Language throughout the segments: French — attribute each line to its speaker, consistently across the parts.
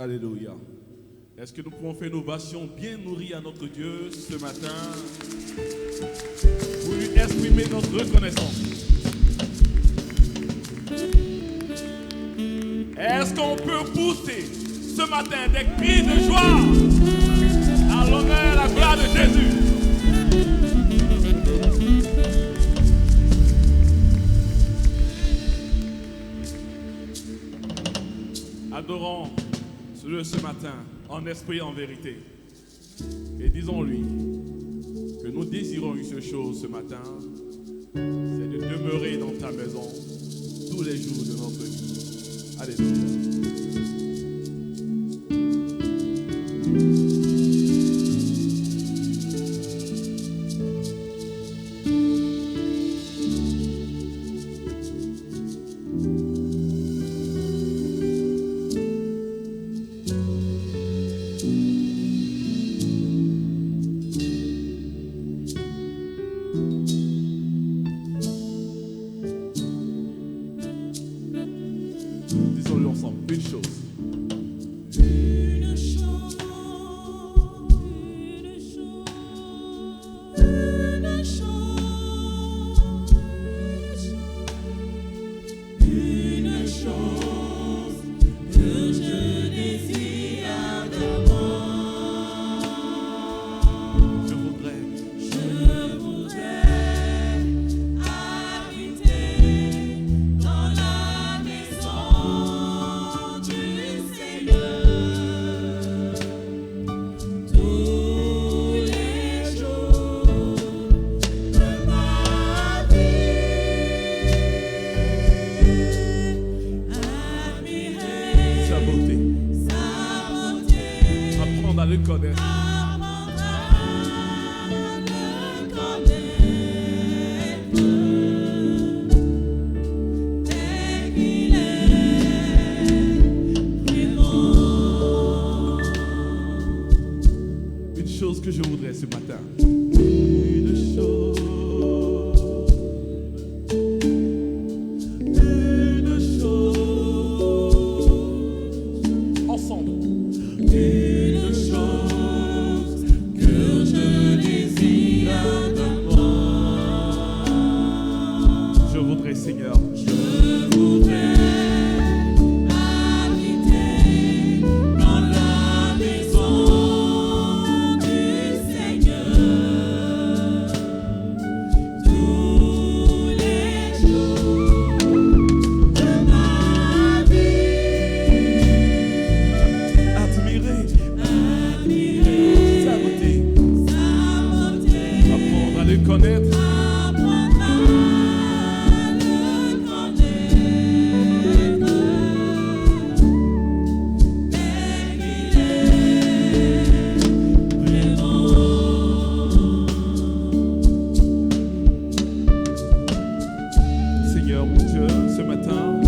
Speaker 1: Alléluia. Est-ce que nous pouvons faire une ovation bien nourrie à notre Dieu ce matin pour lui exprimer notre reconnaissance? Est-ce qu'on peut pousser ce matin des cris de joie à l'honneur et à la gloire de Jésus? Adorons ce matin en esprit et en vérité. Et disons-lui que nous désirons une seule chose ce matin, c'est de demeurer dans ta maison tous les jours de notre vie. Alléluia. Disons-le ensemble, une chose. Apprendre à le connaître. Une chose que je voudrais ce matin. Une chose. Ensemble. Une chose que je désire d'avoir. Je voudrais, Seigneur, je voudrais habiter dans la maison du Seigneur tous les jours de ma vie. Admirer sa beauté, apprendre à le connaître, Seigneur mon Dieu, ce matin,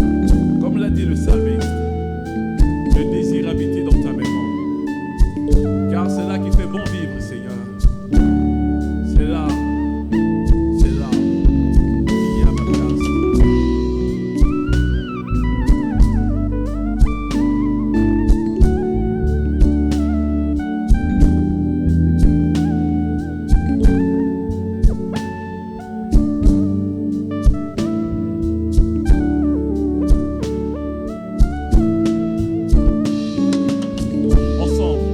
Speaker 1: comme l'a dit le psalmiste, je désire habiter dans ta maison, car c'est là qu'il fait bon vivre, Seigneur. C'est là qu'il y a ma place. Ensemble,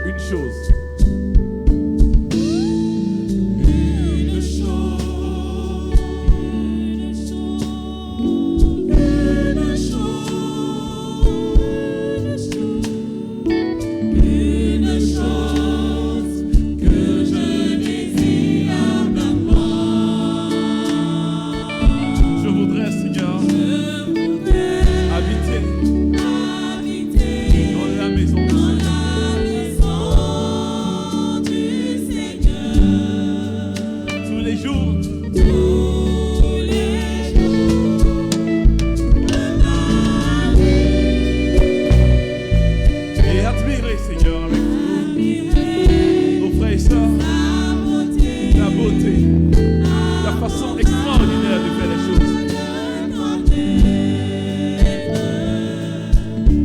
Speaker 1: une chose. Une chose. Une chose que je désire d'avoir. Je voudrais, Seigneur, habiter dans la maison du Seigneur tous les jours de ma vie. Et admirer, Seigneur, avec nous, nos frères et sœurs, la beauté, la façon extraordinaire de faire les choses.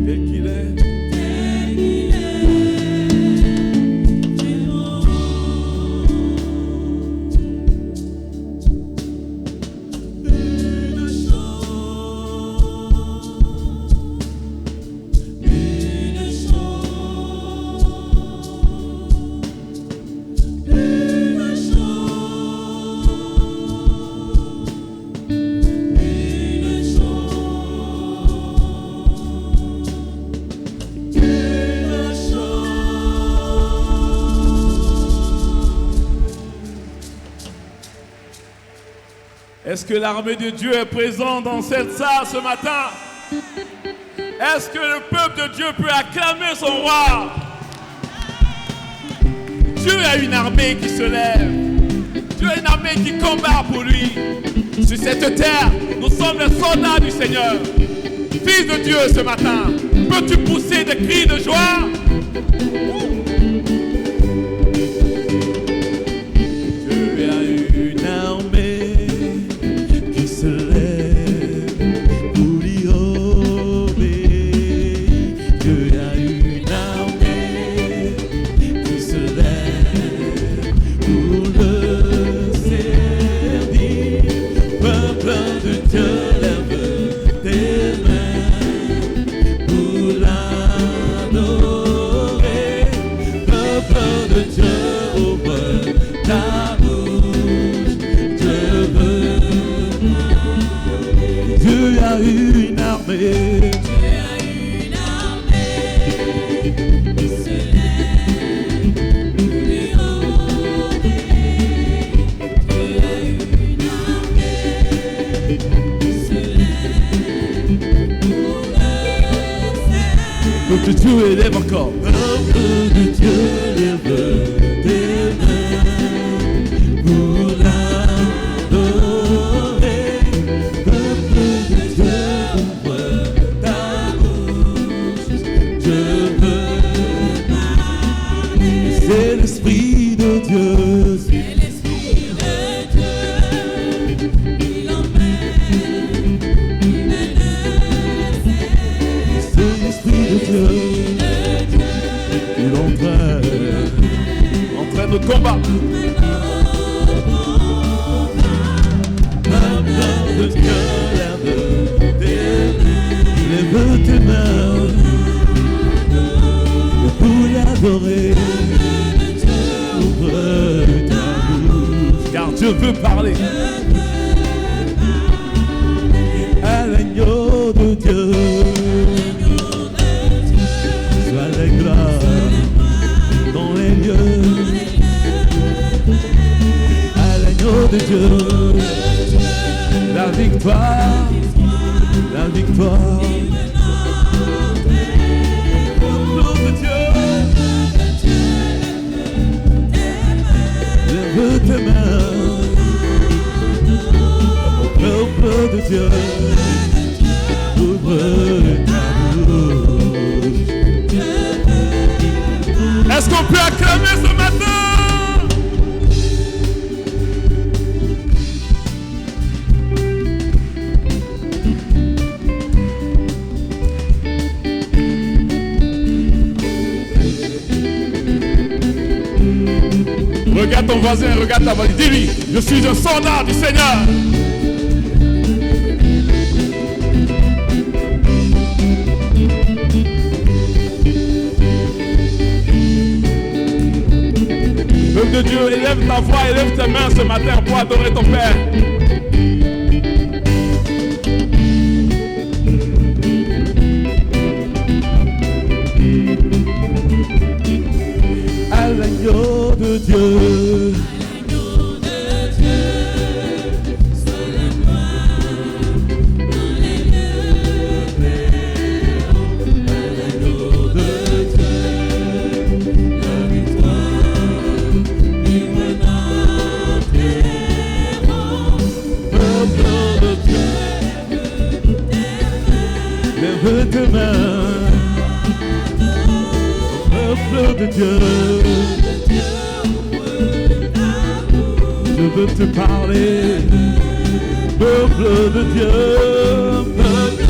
Speaker 1: Tel qu'il est. Est-ce que l'armée de Dieu est présente dans cette salle ce matin? Est-ce que le peuple de Dieu peut acclamer son roi? Dieu a une armée qui se lève. Dieu a une armée qui combat pour lui. Sur cette terre, nous sommes les soldats du Seigneur. Fils de Dieu ce matin, peux-tu pousser des cris de joie?
Speaker 2: Dieu a une armée qui se lève pour lui obéir. Dieu a une armée qui se lève pour le servir. Peuple de Dieu, lève tes mains pour l'adorer. Peuple de Dieu, ouvre ta bouche, Dieu veut. Dieu a une armée.
Speaker 3: Qui se lève pour lui obéir. Dieu a une armée qui se lève pour le servir.
Speaker 2: Peuple de Dieu, élève encore. Peuple de Dieu, lève tes mains pour l'adorer. Peuple de Dieu, ouvre ta bouche, Dieu veut parler. C'est l'Esprit de Dieu.
Speaker 3: C'est l'Esprit de Dieu qui l'emmène, qui mène le ciel.
Speaker 2: C'est l'Esprit de Dieu qui
Speaker 1: En train de combattre.
Speaker 2: Peuple de Dieu, lève tes mains pour l'adorer. Ouvre ta bouche,
Speaker 1: Car Dieu veut parler.
Speaker 2: à l'agneau de Dieu. Sois la gloire dans les lieux. À l'agneau de Dieu, la victoire, la victoire. Peuple de Dieu, lève tes mains. Au peuple de Dieu, ouvre ta bouche.
Speaker 1: Est-ce qu'on peut acclamer ce matin? Regarde ton voisin, regarde ta voisine. Dis-lui, je suis un soldat du Seigneur. Peuple de Dieu, élève ta voix, élève tes mains ce matin pour adorer ton Père.
Speaker 2: À l'agneau de Dieu.
Speaker 3: L'agneau de Dieu, soit la gloire dans les lieux clairs.
Speaker 2: L'agneau de Dieu.
Speaker 3: La victoire, libre notre héros.
Speaker 2: Peuple de Dieu, lève tes mains. Peuple de Dieu, je veux te parler. Peuple de Dieu, peuple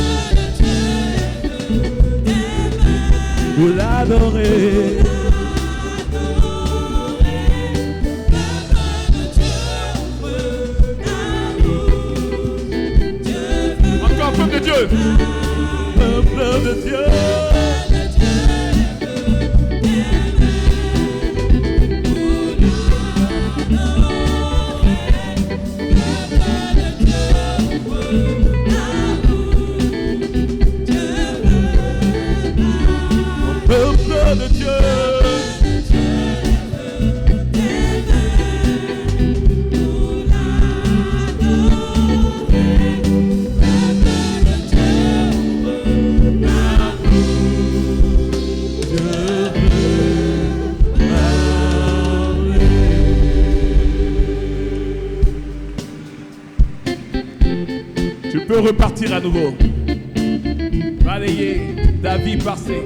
Speaker 2: pour l'adorer.
Speaker 1: Encore peuple de Dieu.
Speaker 2: Peuple de Dieu. Peuple de Dieu.
Speaker 1: peux repartir à nouveau. Balayer ta vie passée.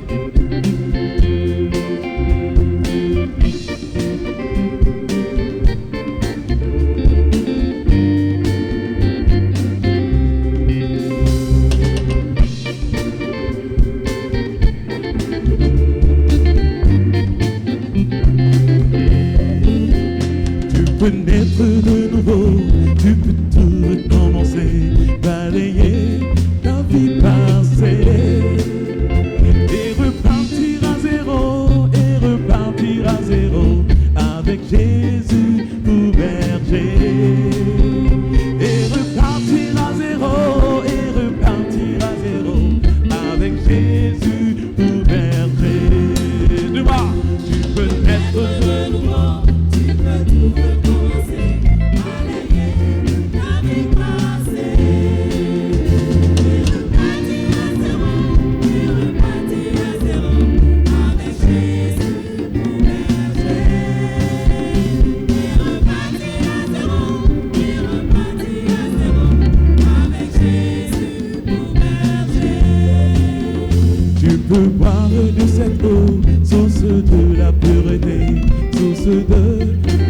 Speaker 2: Naître de nouveau, tu peux tout recommencer, balayer ta vie passée et repartir à zéro, avec Jésus pour berger. Et repartir à zéro, avec Jésus pour berger. Tu peux naître de nouveau, tu peux tout recommencer. Tu peux boire de cette eau, source de la pureté, source de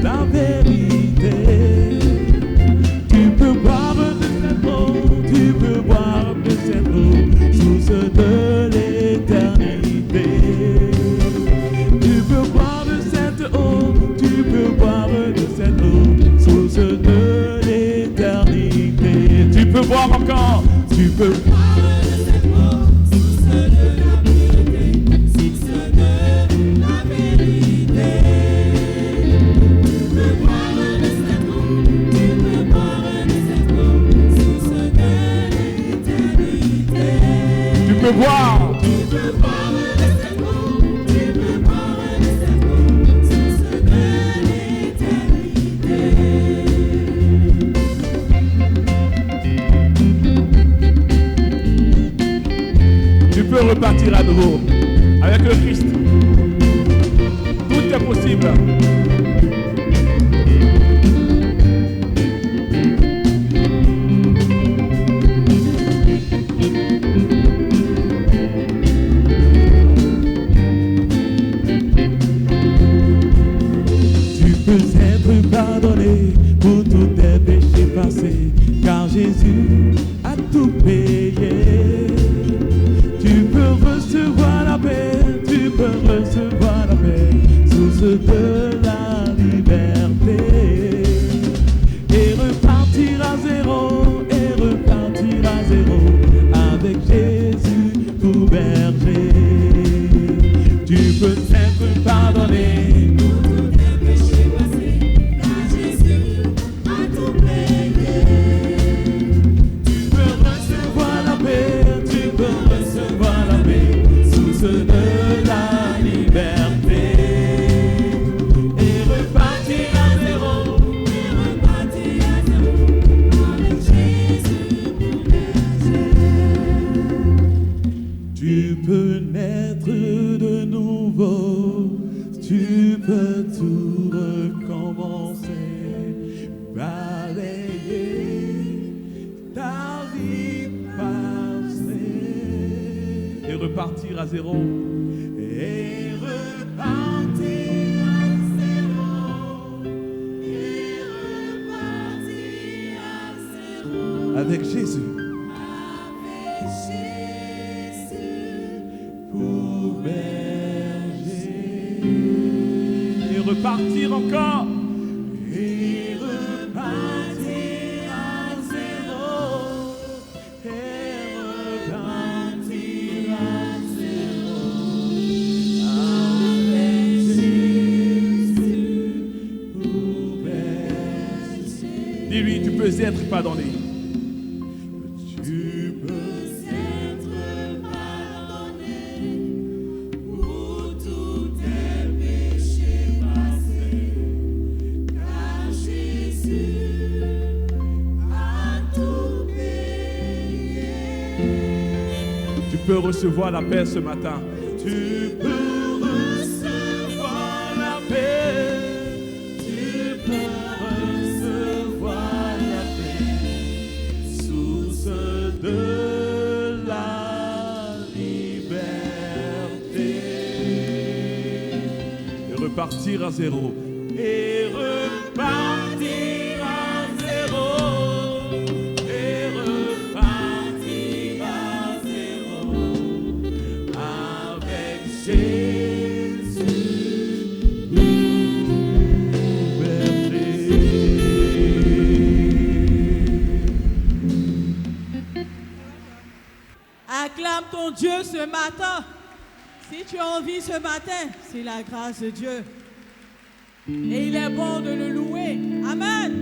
Speaker 2: ta vérité. Tu peux boire de cette eau, tu peux boire de cette eau, source de l'éternité. Tu peux boire de cette eau, tu peux boire de cette eau, source de l'éternité. Tu peux boire encore, tu peux boire. Tu peux boire de cette eau, tu peux boire de cette eau, source de l'éternité. Tu peux repartir à nouveau avec le Christ. Tout est possible. Pardonné pour tous tes péchés passés, car Jésus a tout payé. Tu peux recevoir la paix, tu peux recevoir la paix, source de la liberté. Et repartir à zéro, avec Jésus pour berger. Tu peux être pardonné. Tu peux naître de nouveau, tu peux tout recommencer, balayer ta vie passée et repartir à zéro. Et repartir à zéro, avec Jésus. Repartir encore et repartir à zéro et repartir à zéro avec Jésus pour berger. Dis-lui, tu peux être pardonné. Tu peux être pardonné pour tous tes péchés passés, car Jésus a tout payé. Tu peux recevoir la paix ce matin. Tu peux recevoir la paix. Tu peux recevoir la paix. Source
Speaker 1: repartir à zéro. Et repartir à zéro. Et repartir à zéro. Avec Jésus.
Speaker 4: Acclame ton Dieu ce matin. Si tu as envie ce matin, c'est la grâce de Dieu. Et il est bon de le louer. Amen.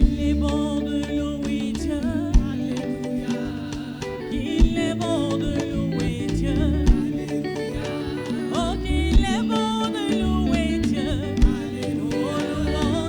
Speaker 4: Il est bon de louer Dieu. Alléluia. Il est bon de louer Dieu. Alléluia. Oh, qu'il est bon de louer Dieu. Alléluia.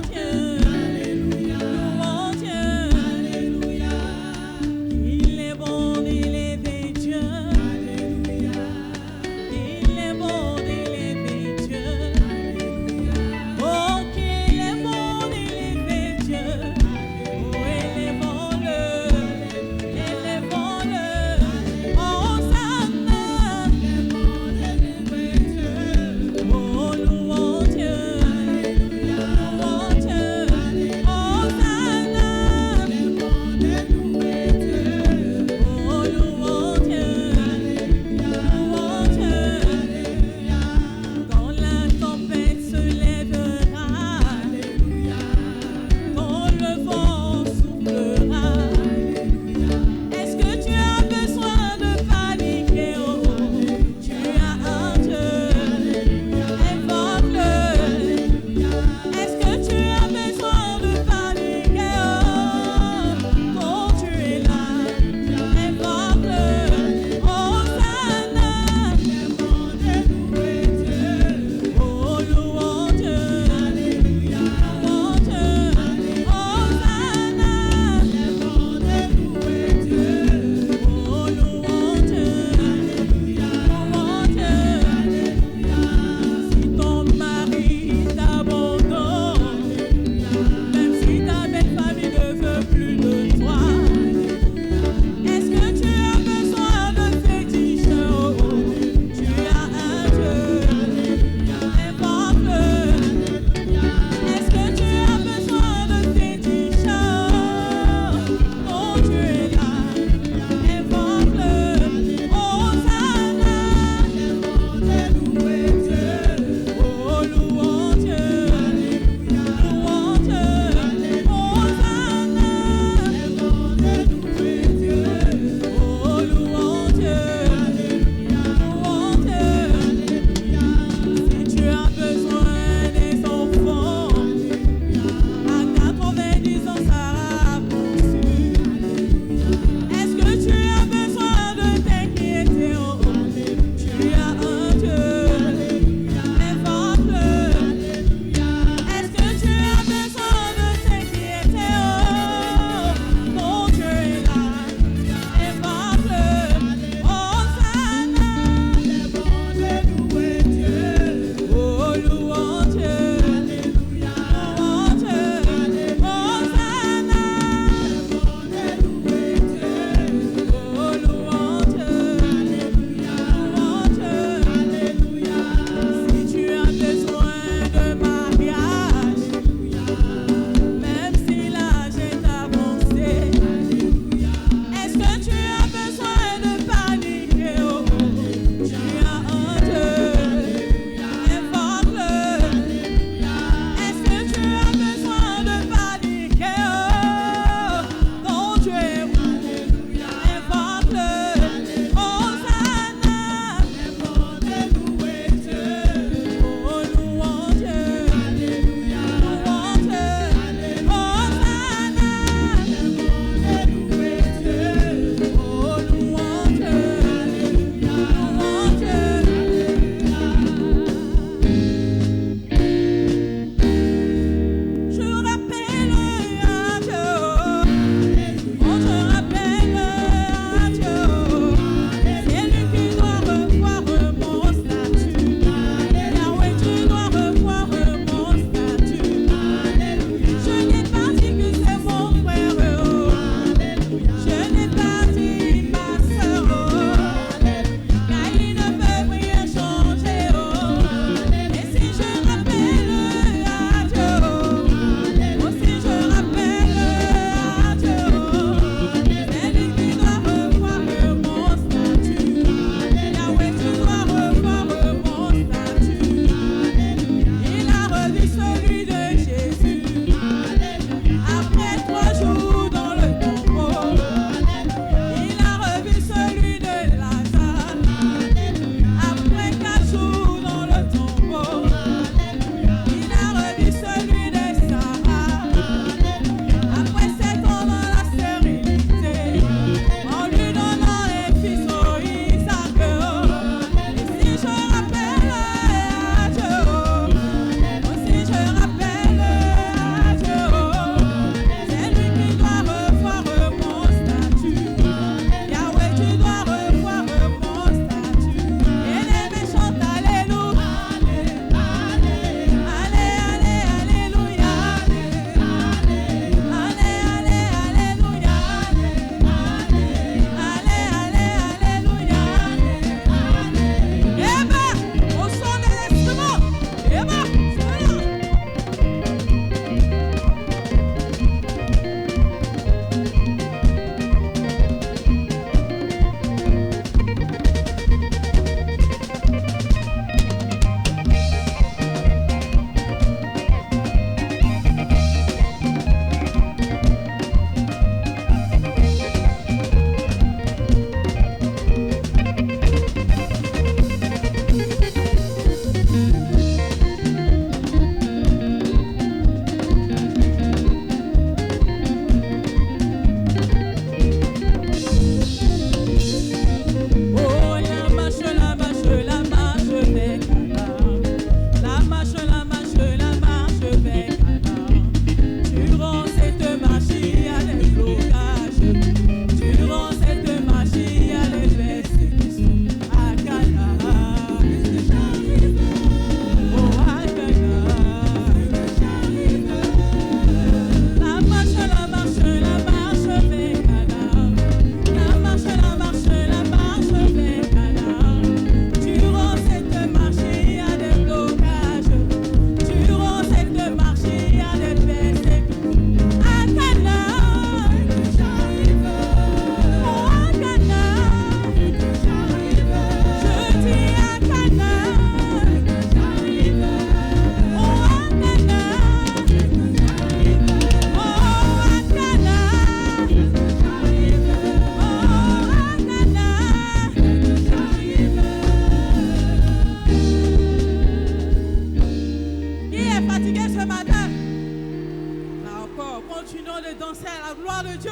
Speaker 4: continuons de danser à la gloire de Dieu.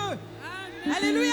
Speaker 4: Alléluia.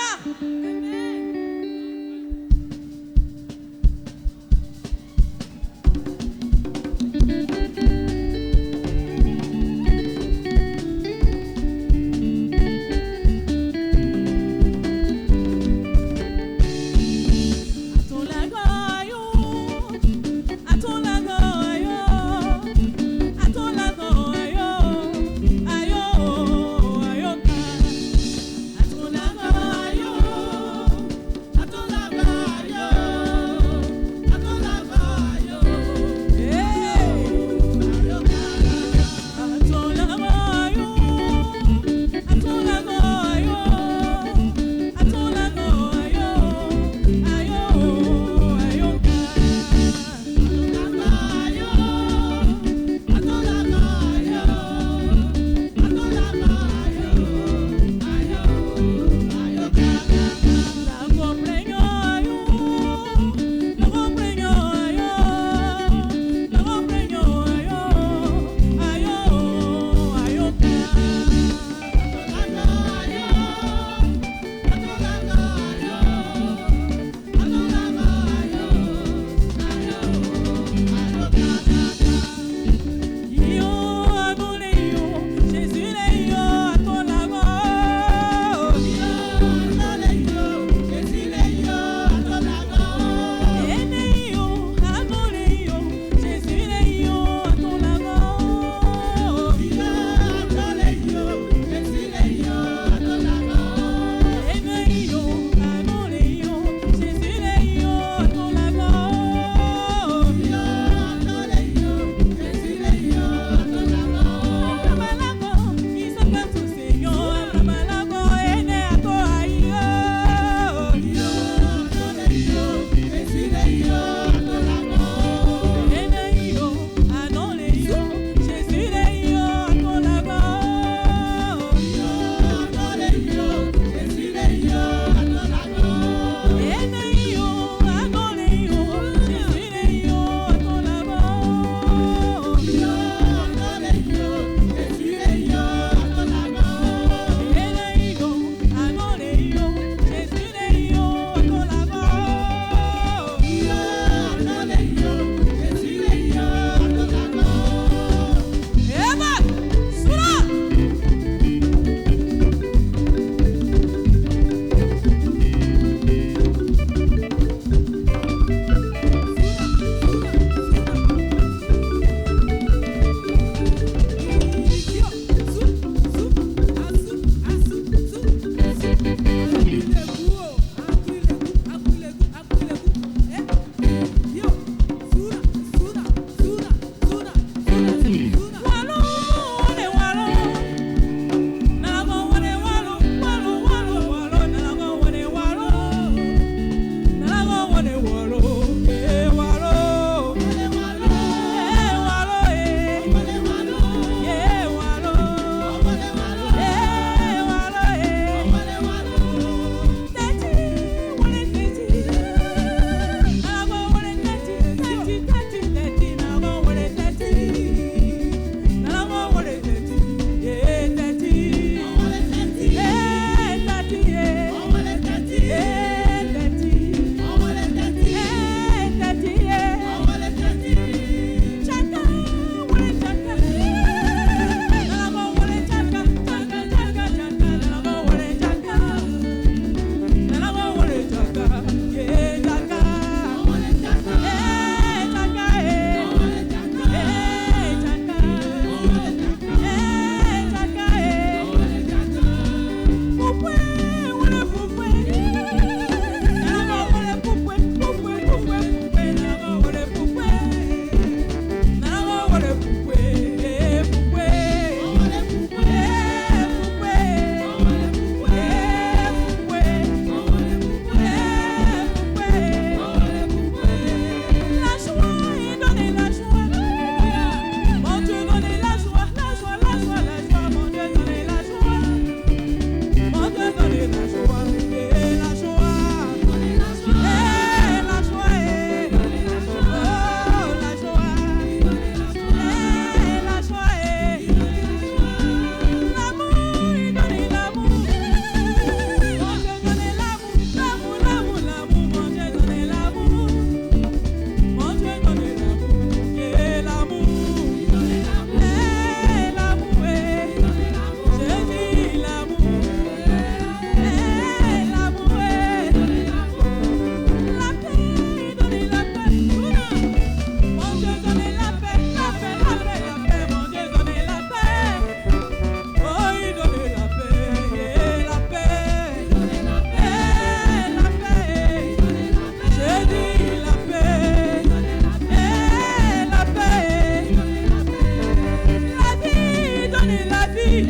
Speaker 4: vie.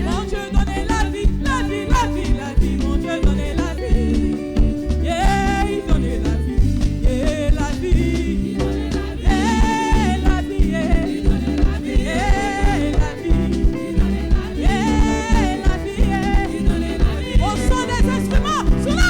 Speaker 4: Mon Dieu donnait la vie, la vie, la vie, la vie. Mon Dieu donnait la vie. Yeah, il donnait la vie. Yeah, la vie. Yeah, la vie. Yeah, la vie. Yeah, la vie. Yeah, la vie. Au son des instruments, sous là.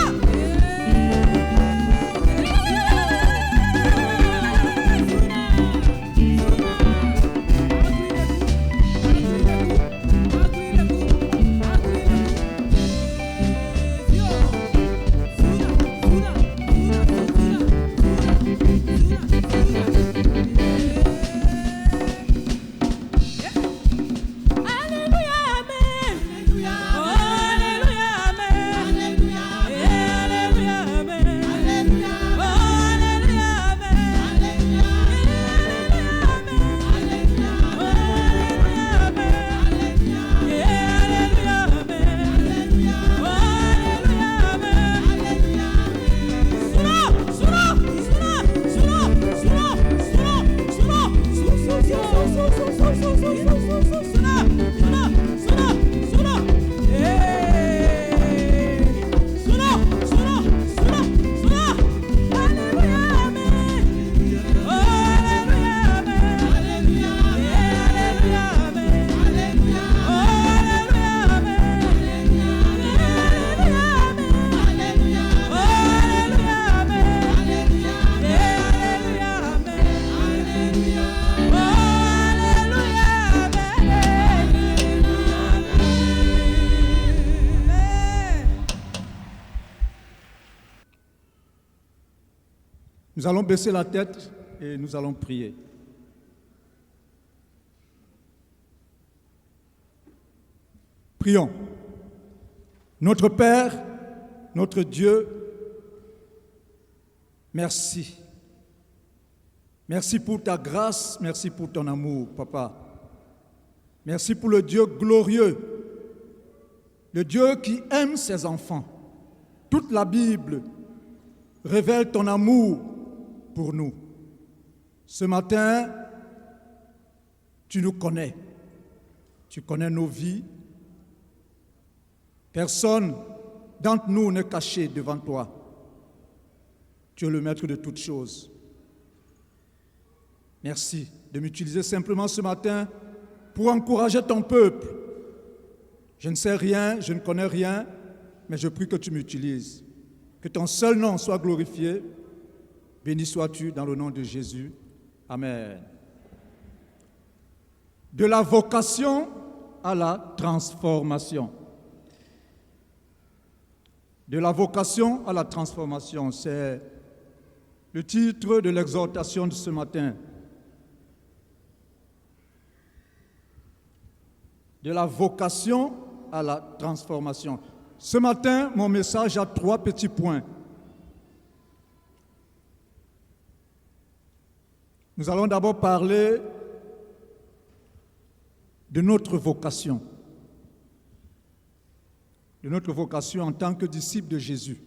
Speaker 5: Nous allons baisser la tête et nous allons prier. Prions. Notre Père, notre Dieu, merci. Merci pour ta grâce, merci pour ton amour, Papa. Merci pour le Dieu glorieux, le Dieu qui aime ses enfants. Toute la Bible révèle ton amour pour nous. Ce matin, tu nous connais. Tu connais nos vies. Personne d'entre nous n'est caché devant toi. Tu es le maître de toutes choses. Merci de m'utiliser simplement ce matin pour encourager ton peuple. Je ne sais rien, je ne connais rien, mais je prie que tu m'utilises. Que ton seul nom soit glorifié. Béni sois-tu dans le nom de Jésus. Amen. De la vocation à la transformation. De la vocation à la transformation, c'est le titre de l'exhortation de ce matin. De la vocation à la transformation. Ce matin, mon message a 3 petits points. Nous allons d'abord parler de notre vocation. De notre vocation en tant que disciples de Jésus.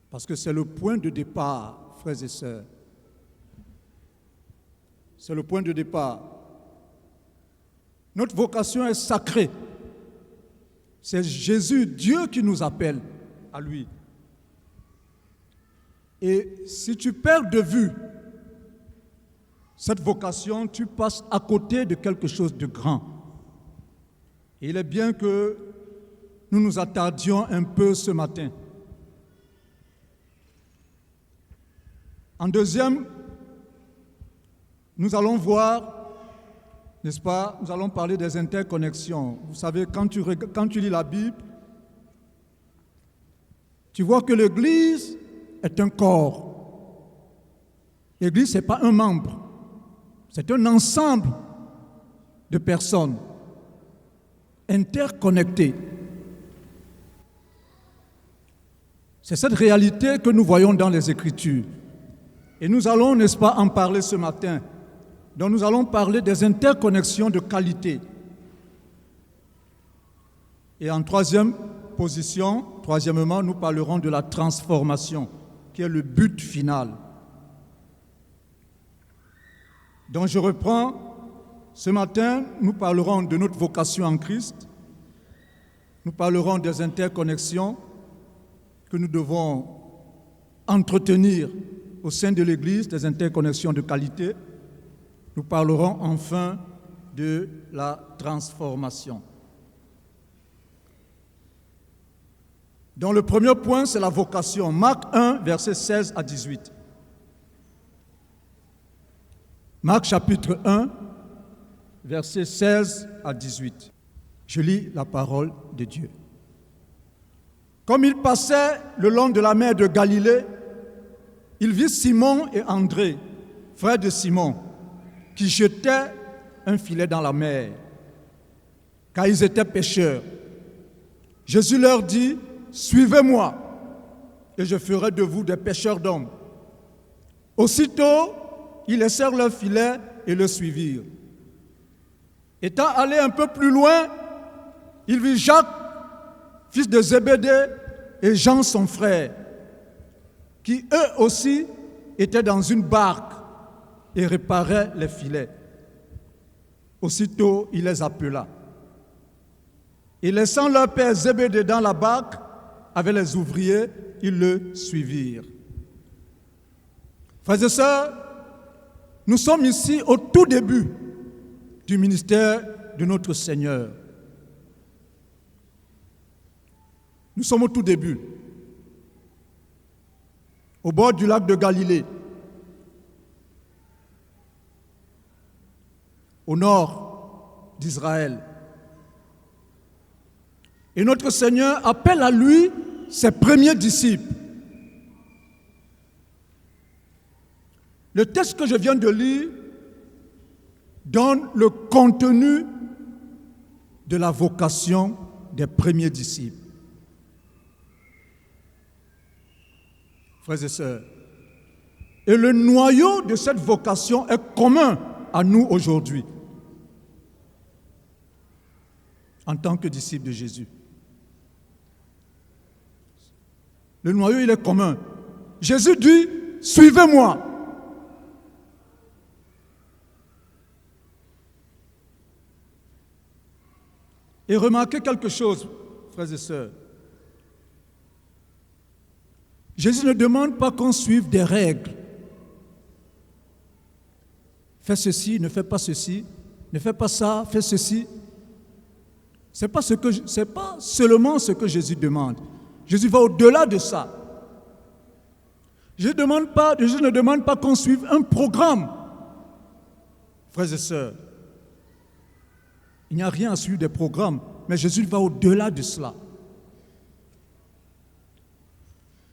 Speaker 5: Parce que c'est le point de départ, frères et sœurs. C'est le point de départ. Notre vocation est sacrée. C'est Jésus, Dieu, qui nous appelle à lui. Et si tu perds de vue cette vocation, tu passes à côté de quelque chose de grand. Et il est bien que nous nous attardions un peu ce matin. En deuxième, nous allons voir, n'est-ce pas, nous allons parler des interconnexions. Vous savez, quand tu lis la Bible, tu vois que l'Église est un corps. L'Église, ce n'est pas un membre, c'est un ensemble de personnes interconnectées. C'est cette réalité que nous voyons dans les Écritures. Et nous allons, n'est-ce pas, en parler ce matin. Donc nous allons parler des interconnexions de qualité. Et en troisièmement, nous parlerons de la transformation, qui est le but final. Donc je reprends Ce matin, nous parlerons de notre vocation en Christ. Nous parlerons des interconnexions que nous devons entretenir au sein de l'Église, des interconnexions de qualité. Nous parlerons enfin de la transformation. Donc le premier point, c'est la vocation. Marc 1, versets 16 à 18. Marc chapitre 1, versets 16 à 18. Je lis la parole de Dieu. Comme il passait le long de la mer de Galilée, il vit Simon et André, frères de Simon, qui jetaient un filet dans la mer, car ils étaient pêcheurs. Jésus leur dit, « Suivez-moi, et je ferai de vous des pêcheurs d'hommes. » Aussitôt, ils laissèrent leur filet et le suivirent. Étant allé un peu plus loin, il vit Jacques, fils de Zébédée, et Jean, son frère, qui eux aussi étaient dans une barque et réparaient les filets. Aussitôt, il les appela. Et laissant leur père Zébédée dans la barque, avec les ouvriers, ils le suivirent. Frères et sœurs, nous sommes ici au tout début du ministère de notre Seigneur. Nous sommes au tout début, au bord du lac de Galilée, au nord d'Israël. Et notre Seigneur appelle à lui ses premiers disciples. Le texte que je viens de lire donne le contenu de la vocation des premiers disciples. Frères et sœurs, et le noyau de cette vocation est commun à nous aujourd'hui, en tant que disciples de Jésus. Le noyau, il est commun. Jésus dit, « Suivez-moi ». Et remarquez quelque chose, frères et sœurs. Jésus ne demande pas qu'on suive des règles. Fais ceci, ne fais pas ceci, ne fais pas ça, fais ceci. Ce n'est pas seulement ce que Jésus demande. Jésus va au-delà de ça. Jésus ne demande pas qu'on suive un programme. Frères et sœurs, il n'y a rien à suivre des programmes, mais Jésus va au-delà de cela.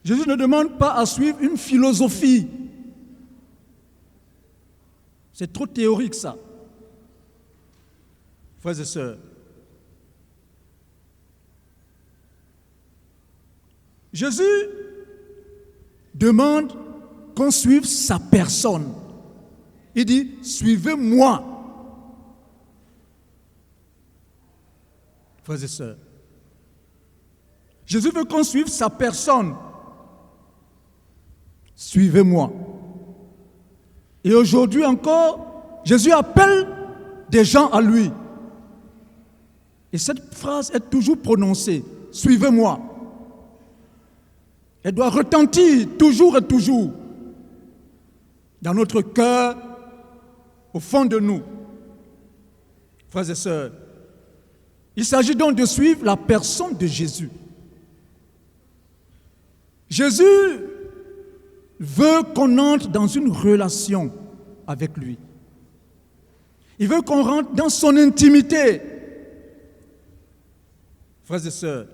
Speaker 5: Jésus ne demande pas à suivre une philosophie. C'est trop théorique ça. Frères et sœurs, Jésus demande qu'on suive sa personne. Il dit, suivez-moi. Frères et sœurs, Jésus veut qu'on suive sa personne. Suivez-moi. Et aujourd'hui encore, Jésus appelle des gens à lui. Et cette phrase est toujours prononcée, suivez-moi. Elle doit retentir toujours et toujours dans notre cœur, au fond de nous. Frères et sœurs, il s'agit donc de suivre la personne de Jésus. Jésus veut qu'on entre dans une relation avec lui. Il veut qu'on rentre dans son intimité. Frères et sœurs,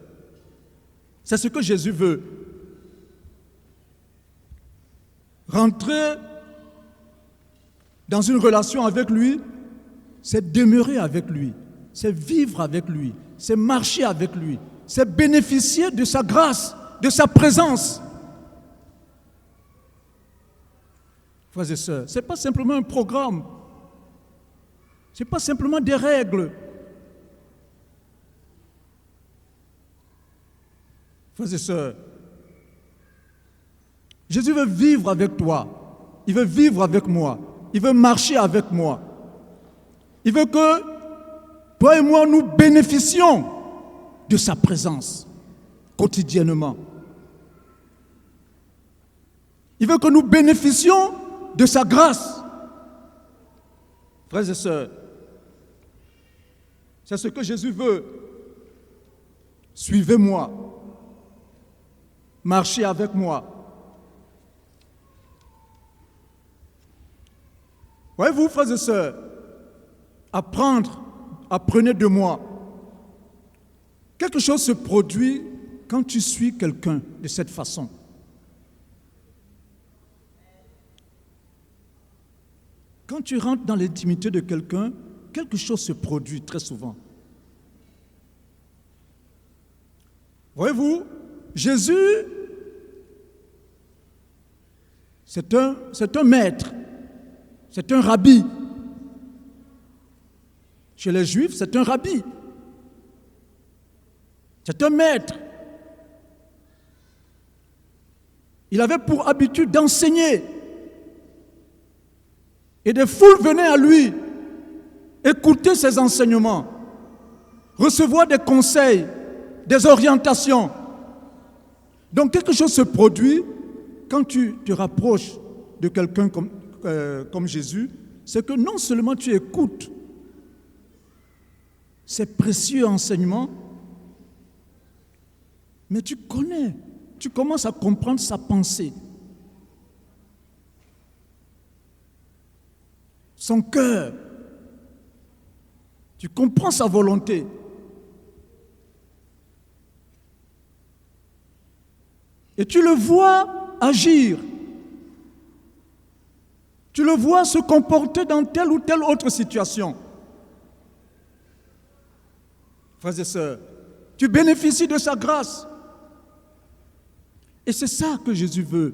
Speaker 5: c'est ce que Jésus veut. Rentrer dans une relation avec lui, c'est demeurer avec lui, c'est vivre avec lui, c'est marcher avec lui, c'est bénéficier de sa grâce, de sa présence. Frères et sœurs, ce n'est pas simplement un programme, ce n'est pas simplement des règles. Frères et sœurs, Jésus veut vivre avec toi, il veut vivre avec moi, il veut marcher avec moi. Il veut que toi et moi, nous bénéficions de sa présence quotidiennement. Il veut que nous bénéficions de sa grâce. Frères et sœurs, c'est ce que Jésus veut. Suivez-moi. Marchez avec moi. Voyez-vous, frères et sœurs, apprenez de moi. Quelque chose se produit quand tu suis quelqu'un de cette façon. Quand tu rentres dans l'intimité de quelqu'un, quelque chose se produit très souvent. Voyez-vous, Jésus, c'est un maître, c'est un rabbi. Chez les Juifs, c'est un rabbi. C'est un maître. Il avait pour habitude d'enseigner. Et des foules venaient à lui, écouter ses enseignements, recevoir des conseils, des orientations. Donc quelque chose se produit quand tu te rapproches de quelqu'un comme Jésus, c'est que non seulement tu écoutes ces précieux enseignements, mais tu commences à comprendre sa pensée, son cœur. Tu comprends sa volonté. Et tu le vois agir. Tu le vois se comporter dans telle ou telle autre situation. Frères et sœurs, tu bénéficies de sa grâce. Et c'est ça que Jésus veut.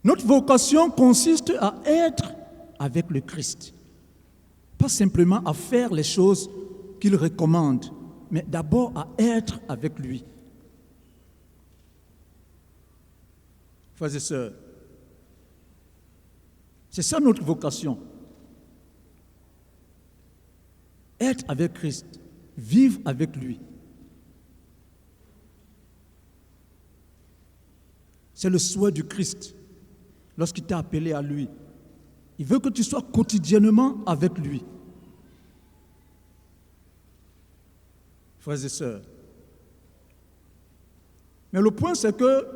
Speaker 5: Notre vocation consiste à être avec le Christ. Pas simplement à faire les choses qu'il recommande, mais d'abord à être avec lui. Frères et sœurs, c'est ça notre vocation. Être avec Christ, vivre avec lui. C'est le souhait du Christ lorsqu'il t'a appelé à lui. Il veut que tu sois quotidiennement avec lui. Frères et sœurs. Mais le point, c'est que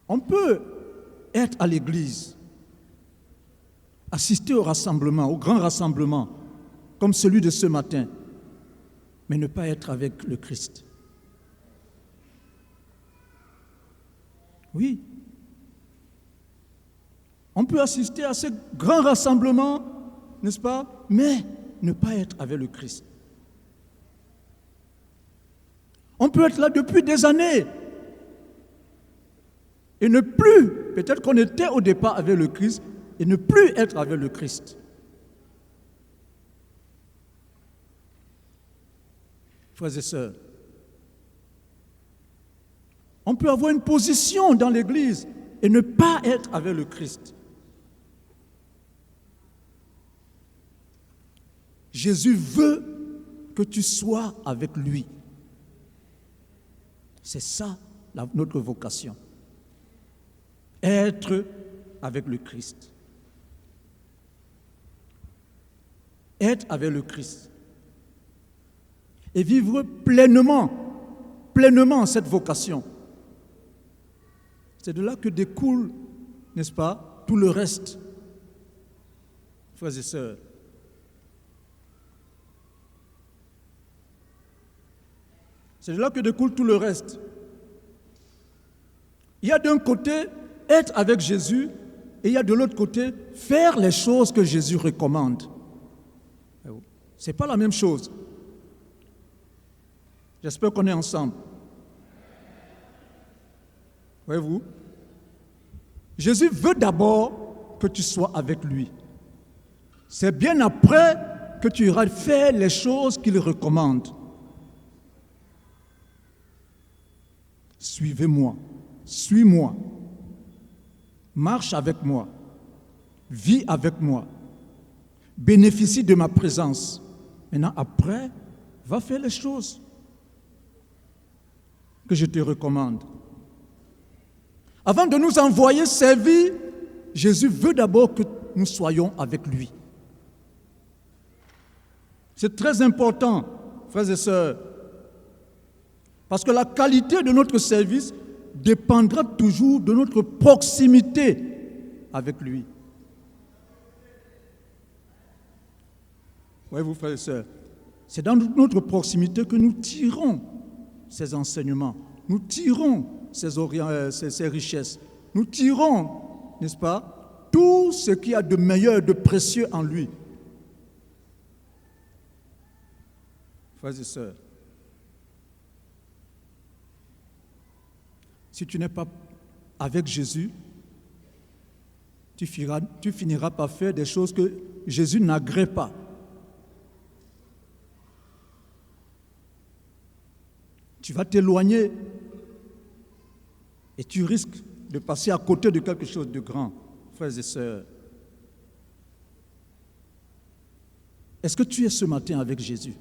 Speaker 5: on peut être à l'église, assister au rassemblement, au grand rassemblement, comme celui de ce matin, mais ne pas être avec le Christ. Oui. On peut assister à ce grand rassemblement, n'est-ce pas, mais ne pas être avec le Christ. On peut être là depuis des années et ne plus, peut-être qu'on était au départ avec le Christ, et ne plus être avec le Christ. Frères et sœurs, on peut avoir une position dans l'Église et ne pas être avec le Christ. Jésus veut que tu sois avec lui. C'est ça notre vocation. Être avec le Christ. Être avec le Christ. Et vivre pleinement cette vocation. C'est de là que découle, n'est-ce pas, tout le reste. Frères et sœurs. C'est de là que découle tout le reste. Il y a d'un côté être avec Jésus et il y a de l'autre côté faire les choses que Jésus recommande. Ce n'est pas la même chose. J'espère qu'on est ensemble. Voyez-vous? Jésus veut d'abord que tu sois avec lui. C'est bien après que tu iras faire les choses qu'il recommande. Suivez-moi, suis-moi, marche avec moi. vis avec moi, bénéficie de ma présence. Maintenant, après, va faire les choses que je te recommande. Avant de nous envoyer servir, Jésus veut d'abord que nous soyons avec lui. C'est très important, frères et sœurs, parce que la qualité de notre service dépendra toujours de notre proximité avec lui. Voyez-vous, frères et sœurs, c'est dans notre proximité que nous tirons ces enseignements, nous tirons ces richesses, nous tirons, n'est-ce pas, tout ce qu'il y a de meilleur, de précieux en lui. Frères et sœurs, si tu n'es pas avec Jésus, tu finiras par faire des choses que Jésus n'agrée pas. Tu vas t'éloigner et tu risques de passer à côté de quelque chose de grand, frères et sœurs. Est-ce que tu es ce matin avec Jésus?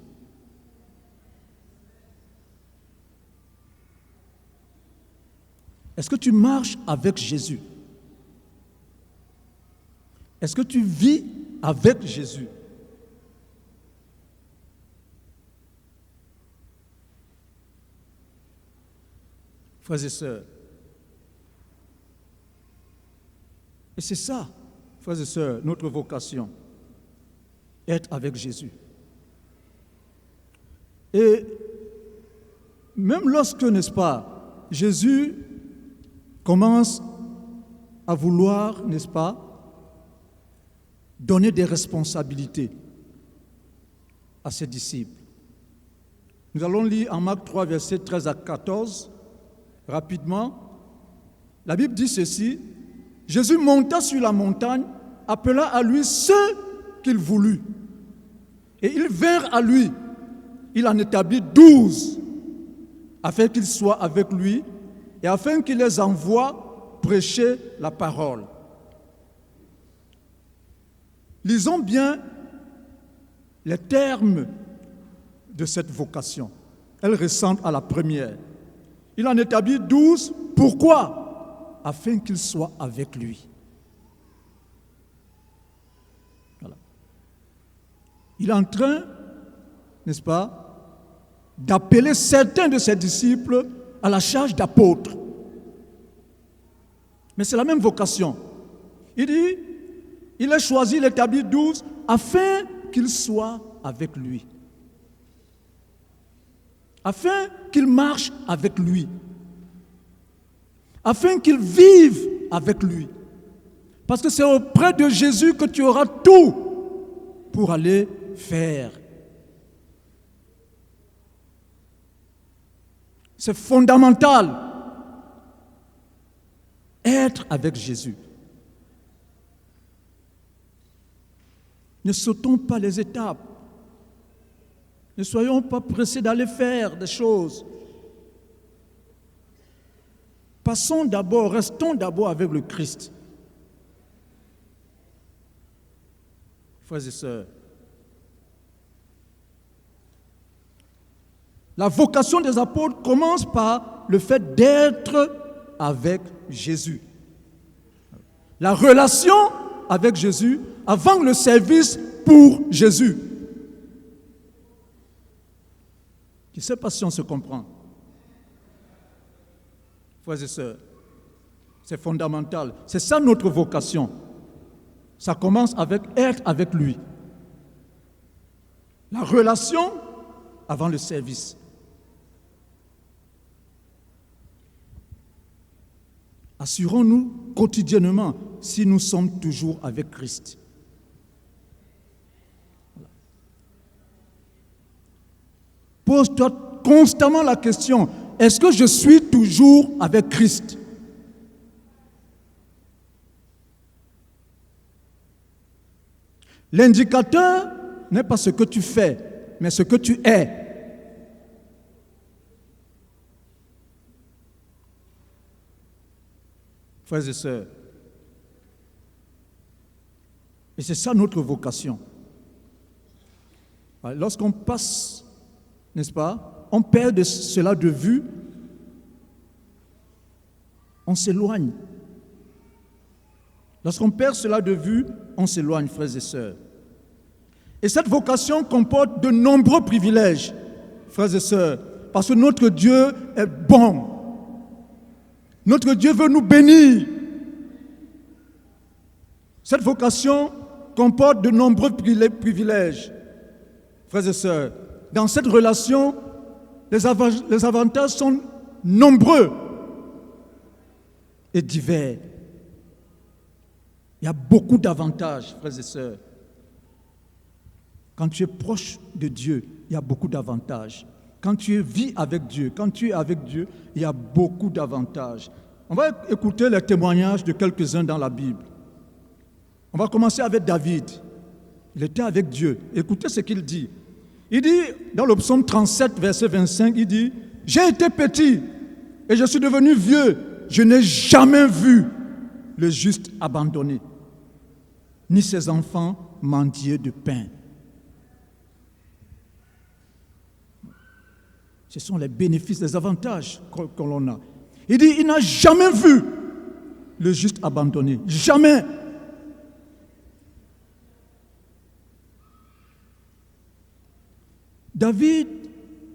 Speaker 5: Est-ce que tu marches avec Jésus? Est-ce que tu vis avec Jésus? Frères et sœurs, et c'est ça, frères et sœurs, notre vocation, être avec Jésus. Et même lorsque, n'est-ce pas, Jésus commence à vouloir, n'est-ce pas, donner des responsabilités à ses disciples. Nous allons lire en Marc 3, versets 13 à 14, rapidement. La Bible dit ceci: Jésus monta sur la montagne, appela à lui ceux qu'il voulut. Et ils vinrent à lui. Il en établit 12, afin qu'ils soient avec lui et afin qu'il les envoie prêcher la parole. Lisons bien les termes de cette vocation. Elle ressemble à la première. Il en établit 12. Pourquoi? Afin qu'ils soient avec lui. Voilà. Il est en train, n'est-ce pas, d'appeler certains de ses disciples à la charge d'apôtres. Mais c'est la même vocation. Il dit, il a choisi, il établit 12 afin qu'ils soient avec lui. Afin qu'ils marchent avec lui. Afin qu'ils vivent avec lui. Parce que c'est auprès de Jésus que tu auras tout pour aller faire. C'est fondamental. Être avec Jésus. Ne sautons pas les étapes. Ne soyons pas pressés d'aller faire des choses. Passons d'abord, restons d'abord avec le Christ. Frères et sœurs, la vocation des apôtres commence par le fait d'être avec Jésus. La relation avec Jésus avant le service pour Jésus. Je ne sais pas si on se comprend. Frères et sœurs, c'est fondamental. C'est ça notre vocation. Ça commence avec être avec lui. La relation avant le service. Assurons-nous quotidiennement si nous sommes toujours avec Christ. Pose-toi constamment la question, est-ce que je suis toujours avec Christ? L'indicateur n'est pas ce que tu fais, mais ce que tu es. Frères et sœurs, Et c'est ça notre vocation. Lorsqu'on passe, n'est-ce pas, on perd cela de vue, on s'éloigne. Lorsqu'on perd cela de vue, on s'éloigne, frères et sœurs. Et cette vocation comporte de nombreux privilèges, frères et sœurs, parce que notre Dieu est bon. Notre Dieu veut nous bénir. Cette vocation comporte de nombreux privilèges, frères et sœurs. Dans cette relation, les avantages sont nombreux et divers. Il y a beaucoup d'avantages, frères et sœurs. Quand tu es proche de Dieu, il y a beaucoup d'avantages. Quand tu vis avec Dieu, quand tu es avec Dieu, il y a beaucoup d'avantages. On va écouter les témoignages de quelques-uns dans la Bible. On va commencer avec David. Il était avec Dieu. Écoutez ce qu'il dit. Il dit, dans le psaume 37, verset 25, il dit, « J'ai été petit et je suis devenu vieux. Je n'ai jamais vu le juste abandonné, ni ses enfants mendier de pain. » Ce sont les bénéfices, les avantages que l'on a. Il dit, il n'a jamais vu le juste abandonné. Jamais. David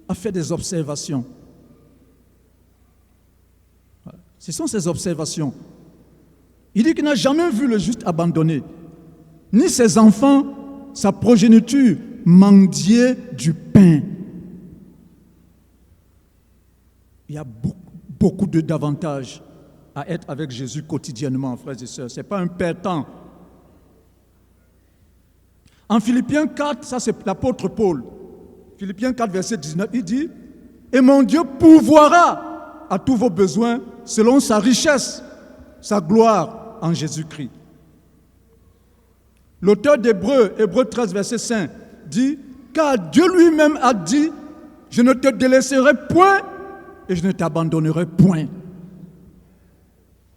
Speaker 5: a fait des observations. Ce sont ses observations. Il dit qu'il n'a jamais vu le juste abandonné, ni ses enfants, sa progéniture, mendier du pain. Il y a beaucoup d'avantages à être avec Jésus quotidiennement, frères et sœurs. Ce n'est pas un perdant. En Philippiens 4, ça c'est l'apôtre Paul. Philippiens 4, verset 19, il dit « Et mon Dieu pourvoira à tous vos besoins selon sa richesse, sa gloire en Jésus-Christ. » L'auteur d'Hébreux, Hébreux 13, verset 5, dit « Car Dieu lui-même a dit « Je ne te délaisserai point et je ne t'abandonnerai point. »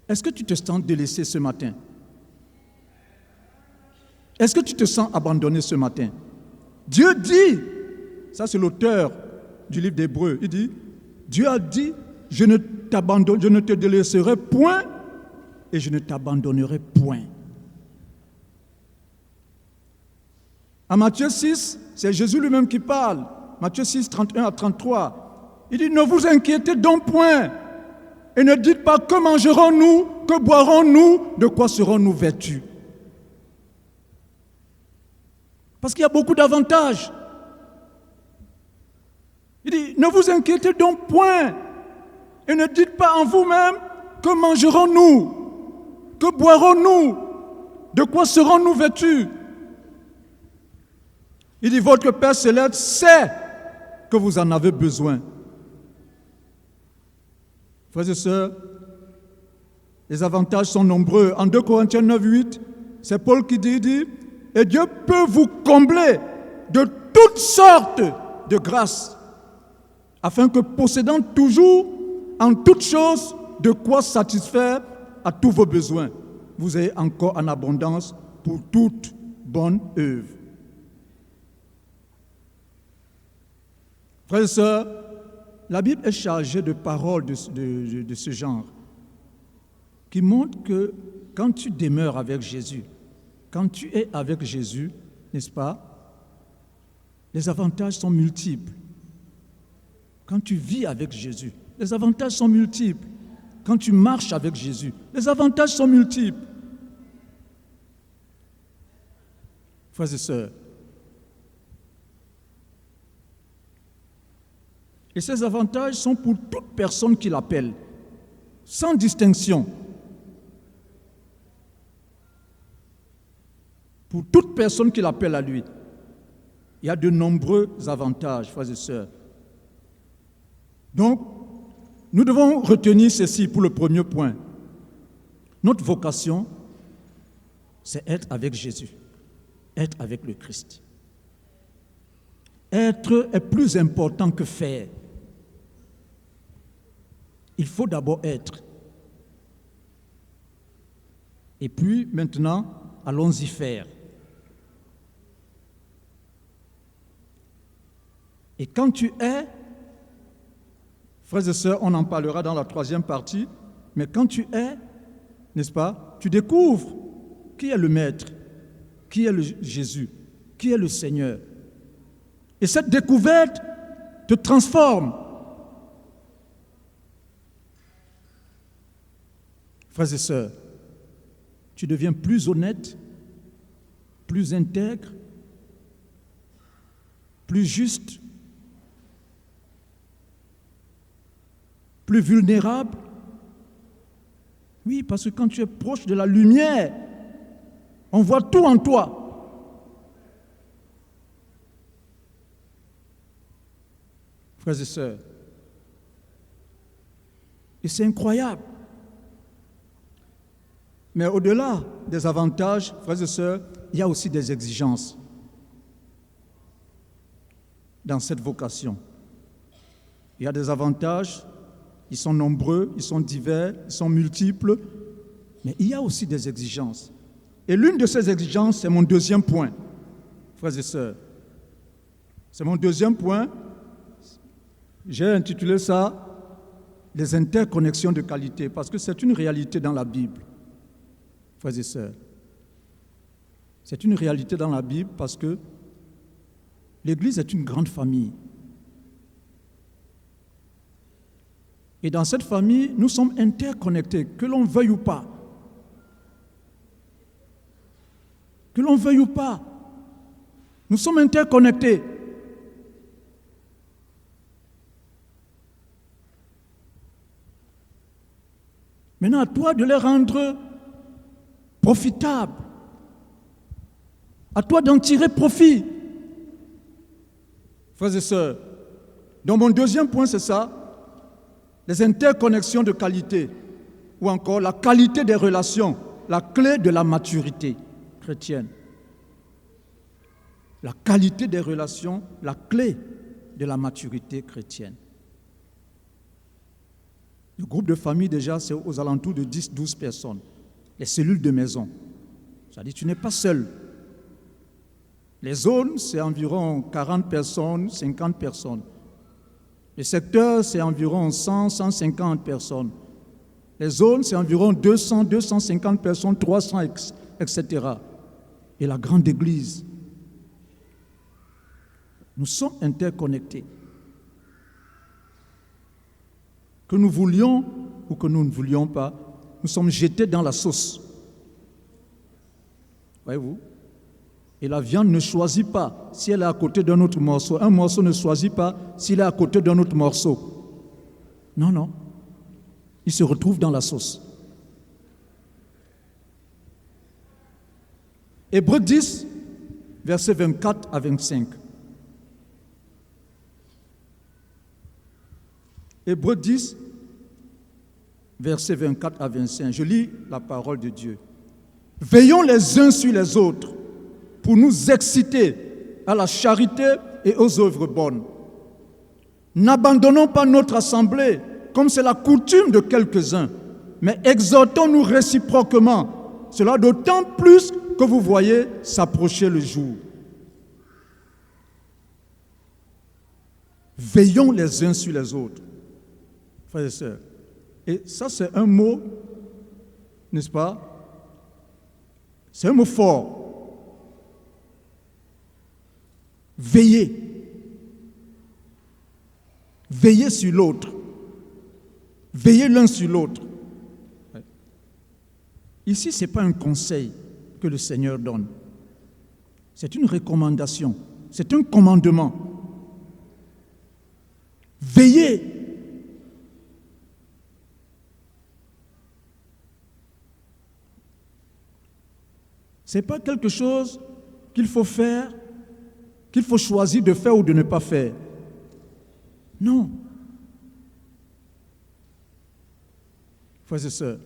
Speaker 5: Est-ce que tu te sens délaissé ce matin? Est-ce que tu te sens abandonné ce matin? Dieu dit, ça c'est l'auteur du livre d'Hébreux, il dit, Dieu a dit, je ne te délaisserai point et je ne t'abandonnerai point. À Matthieu 6, c'est Jésus lui-même qui parle. Matthieu 6, 31 à 33. Il dit, ne vous inquiétez donc point et ne dites pas que mangerons-nous, que boirons-nous, de quoi serons-nous vêtus. Parce qu'il y a beaucoup d'avantages. Il dit, ne vous inquiétez donc point et ne dites pas en vous-même que mangerons-nous, que boirons-nous, de quoi serons-nous vêtus. Il dit, votre Père céleste sait que vous en avez besoin. Frères et sœurs, les avantages sont nombreux. En 2 Corinthiens 9, 8, c'est Paul qui dit, et Dieu peut vous combler de toutes sortes de grâces, afin que possédant toujours en toutes choses de quoi satisfaire à tous vos besoins, vous ayez encore en abondance pour toute bonne œuvre. Frères et sœurs, la Bible est chargée de paroles de ce genre qui montrent que quand tu demeures avec Jésus, quand tu es avec Jésus, n'est-ce pas, les avantages sont multiples. Quand tu vis avec Jésus, les avantages sont multiples. Quand tu marches avec Jésus, les avantages sont multiples. Frères et sœurs, et ces avantages sont pour toute personne qui l'appelle, sans distinction. Pour toute personne qui l'appelle à lui, il y a de nombreux avantages, frères et sœurs. Donc, nous devons retenir ceci pour le premier point. Notre vocation, c'est être avec Jésus, être avec le Christ. Être est plus important que faire. Il faut d'abord être. Et puis, maintenant, allons-y faire. Et quand tu es, frères et sœurs, on en parlera dans la troisième partie, mais quand tu es, n'est-ce pas, tu découvres qui est le Maître, qui est le Jésus, qui est le Seigneur. Et cette découverte te transforme. Frères et sœurs, tu deviens plus honnête, plus intègre, plus juste, plus vulnérable. Oui, parce que quand tu es proche de la lumière, on voit tout en toi. Frères et sœurs, et c'est incroyable. Mais au-delà des avantages, frères et sœurs, il y a aussi des exigences dans cette vocation. Il y a des avantages, ils sont nombreux, ils sont divers, ils sont multiples, mais il y a aussi des exigences. Et l'une de ces exigences, c'est mon deuxième point, frères et sœurs. C'est mon deuxième point. J'ai intitulé ça « Les interconnexions de qualité » parce que c'est une réalité dans la Bible. Frères et sœurs, c'est une réalité dans la Bible parce que l'Église est une grande famille. Et dans cette famille, nous sommes interconnectés, que l'on veuille ou pas. Que l'on veuille ou pas, nous sommes interconnectés. Maintenant, à toi de les rendre profitables. À toi d'en tirer profit. Frères et sœurs, donc mon deuxième point, c'est ça, les interconnexions de qualité, ou encore la qualité des relations, la clé de la maturité chrétienne. La qualité des relations, la clé de la maturité chrétienne. Le groupe de famille, déjà, c'est aux alentours de 10-12 personnes. Les cellules de maison. C'est-à-dire, tu n'es pas seul. Les zones, c'est environ 40 personnes, 50 personnes. Le secteur, c'est environ 100, 150 personnes. Les zones, c'est environ 200, 250 personnes, 300, etc. Et la grande église. Nous sommes interconnectés. Que nous voulions ou que nous ne voulions pas, nous sommes jetés dans la sauce. Voyez-vous? Et la viande ne choisit pas si elle est à côté d'un autre morceau. Un morceau ne choisit pas s'il est à côté d'un autre morceau. Non, non. Il se retrouve dans la sauce. Hébreux 10, versets 24 à 25. Hébreux 10, versets 24 à 25. Je lis la parole de Dieu. Veillons les uns sur les autres pour nous exciter à la charité et aux œuvres bonnes. N'abandonnons pas notre assemblée, comme c'est la coutume de quelques-uns, mais exhortons-nous réciproquement, cela d'autant plus que vous voyez s'approcher le jour. Veillons les uns sur les autres. Frères et sœurs, et ça c'est un mot, n'est-ce pas? C'est un mot fort. Veillez. Veillez sur l'autre. Veillez l'un sur l'autre. Ici, ce n'est pas un conseil que le Seigneur donne. C'est une recommandation. C'est un commandement. Veillez. Ce n'est pas quelque chose qu'il faut faire, qu'il faut choisir de faire ou de ne pas faire. Non. Frères et sœurs,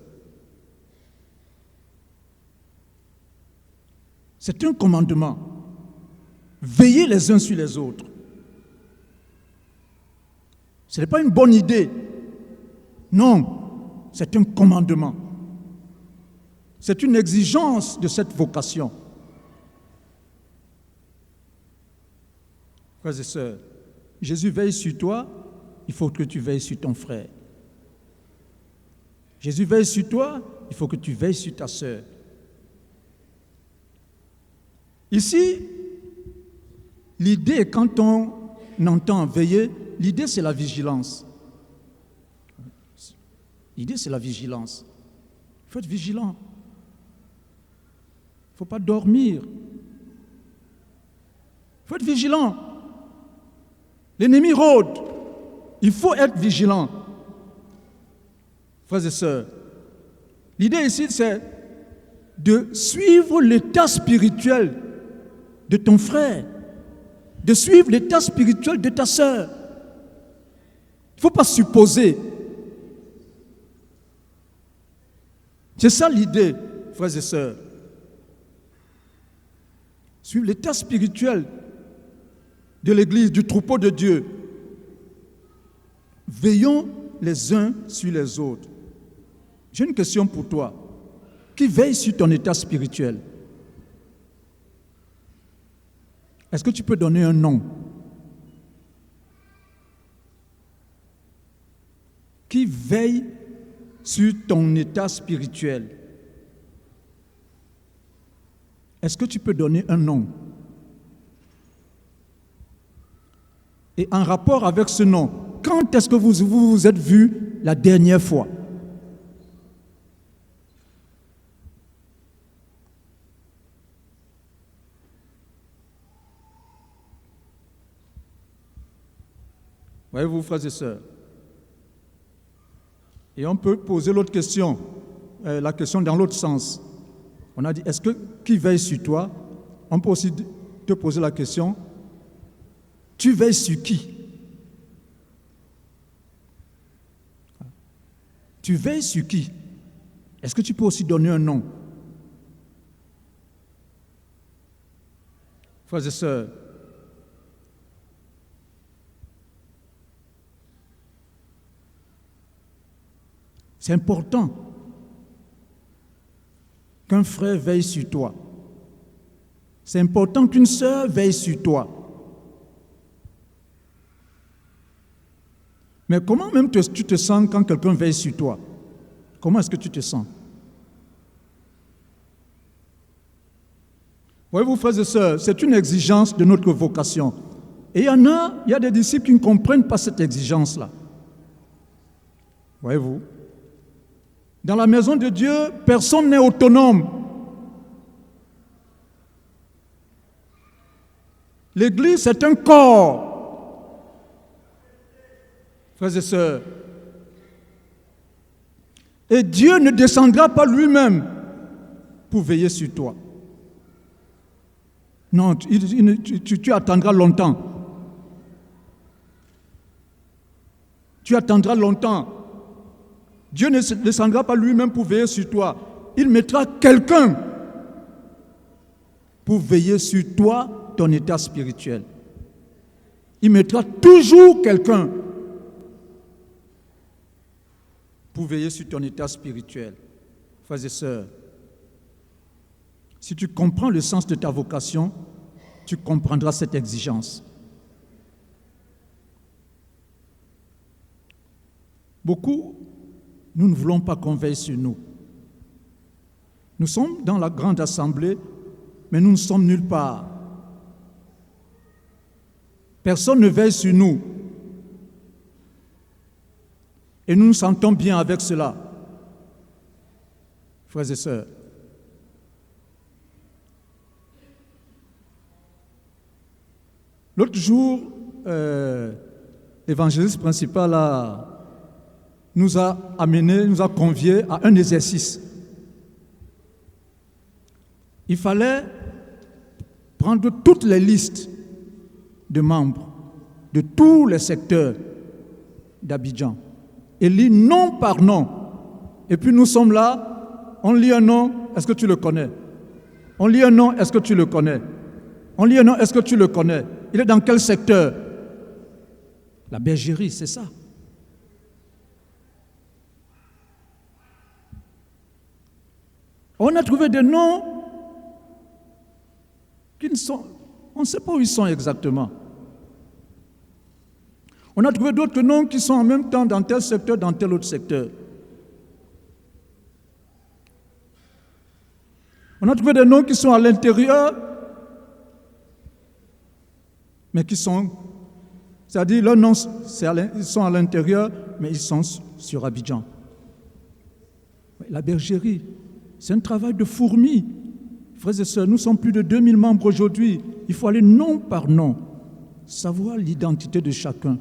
Speaker 5: c'est un commandement. Veillez les uns sur les autres. Ce n'est pas une bonne idée. Non, c'est un commandement. C'est une exigence de cette vocation. Frères et sœurs, Jésus veille sur toi, il faut que tu veilles sur ton frère. Jésus veille sur toi, il faut que tu veilles sur ta sœur. Ici, l'idée, quand on entend veiller, l'idée c'est la vigilance. L'idée c'est la vigilance. Il faut être vigilant. Il ne faut pas dormir. Il faut être vigilant. L'ennemi rôde. Il faut être vigilant. Frères et sœurs, l'idée ici, c'est de suivre l'état spirituel de ton frère, de suivre l'état spirituel de ta sœur. Il ne faut pas supposer. C'est ça l'idée, frères et sœurs. Suivre l'état spirituel de l'Église, du troupeau de Dieu. Veillons les uns sur les autres. J'ai une question pour toi. Qui veille sur ton état spirituel? Est-ce que tu peux donner un nom? Qui veille sur ton état spirituel? Est-ce que tu peux donner un nom? Et en rapport avec ce nom, quand est-ce que vous vous êtes vus la dernière fois? Voyez-vous, frères et sœurs? Et on peut poser l'autre question, la question dans l'autre sens. On a dit, est-ce que qui veille sur toi? On peut aussi te poser la question, tu veilles sur qui? Tu veilles sur qui? Est-ce que tu peux aussi donner un nom? Frères et sœurs, c'est important qu'un frère veille sur toi. C'est important qu'une sœur veille sur toi. Mais comment même tu te sens quand quelqu'un veille sur toi? Comment est-ce que tu te sens? Voyez-vous, frères et sœurs, c'est une exigence de notre vocation. Et il y a des disciples qui ne comprennent pas cette exigence-là. Voyez-vous? Dans la maison de Dieu, personne n'est autonome. L'Église, c'est un corps. Frères et sœurs, et Dieu ne descendra pas lui-même pour veiller sur toi. Non, tu attendras longtemps. Tu attendras longtemps. Dieu ne descendra pas lui-même pour veiller sur toi. Il mettra quelqu'un pour veiller sur toi, ton état spirituel. Il mettra toujours quelqu'un pour veiller sur ton état spirituel. Frères et sœurs, si tu comprends le sens de ta vocation, tu comprendras cette exigence. Beaucoup, nous ne voulons pas qu'on veille sur nous. Nous sommes dans la grande assemblée, mais nous ne sommes nulle part. Personne ne veille sur nous. Et nous nous sentons bien avec cela. Frères et sœurs, l'autre jour, l'évangéliste principal nous a conviés à un exercice. Il fallait prendre toutes les listes de membres de tous les secteurs d'Abidjan et lire nom par nom. Et puis nous sommes là, on lit un nom, est-ce que tu le connais? On lit un nom, est-ce que tu le connais? On lit un nom, est-ce que tu le connais? Il est dans quel secteur? La bergerie, c'est ça. On a trouvé des noms qui ne sont... On ne sait pas où ils sont exactement. On a trouvé d'autres noms qui sont en même temps dans tel secteur, dans tel autre secteur. On a trouvé des noms qui sont à l'intérieur, mais qui sont, c'est-à-dire leurs noms, ils sont à l'intérieur, mais ils sont sur Abidjan. La bergerie, c'est un travail de fourmi. Frères et sœurs, nous sommes plus de 2000 membres aujourd'hui. Il faut aller nom par nom, savoir l'identité de chacun.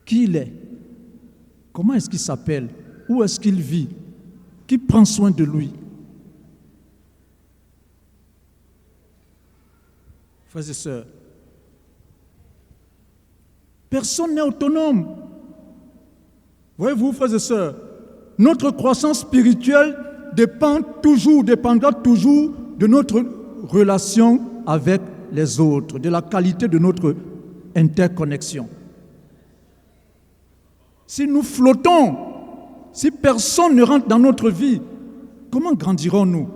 Speaker 5: Qui il est? Comment est-ce qu'il s'appelle? Où est-ce qu'il vit? Qui prend soin de lui? Frères et sœurs, personne n'est autonome. Voyez-vous, frères et sœurs, notre croissance spirituelle dépendra toujours de notre relation avec les autres, de la qualité de notre interconnexion. Si nous flottons, si personne ne rentre dans notre vie, comment grandirons-nous?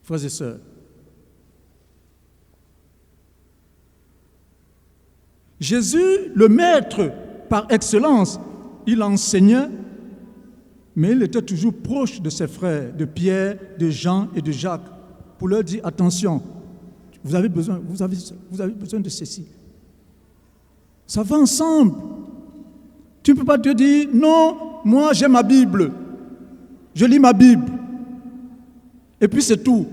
Speaker 5: Frères et sœurs, Jésus, le maître par excellence, il enseignait, mais il était toujours proche de ses frères, de Pierre, de Jean et de Jacques, pour leur dire, attention, vous avez besoin de ceci. Ça va ensemble. Tu ne peux pas te dire, non, moi j'ai ma Bible, je lis ma Bible, et puis c'est tout.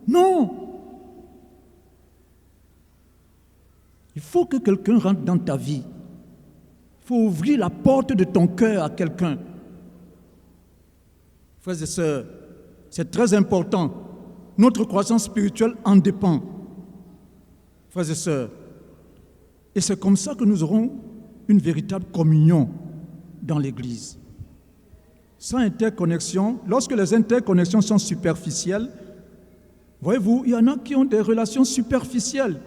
Speaker 5: Non. Il faut que quelqu'un rentre dans ta vie. Il faut ouvrir la porte de ton cœur à quelqu'un. Frères et sœurs, c'est très important. Notre croissance spirituelle en dépend. Frères et sœurs, et c'est comme ça que nous aurons une véritable communion dans l'Église. Sans interconnexion, lorsque les interconnexions sont superficielles, voyez-vous, il y en a qui ont des relations superficielles.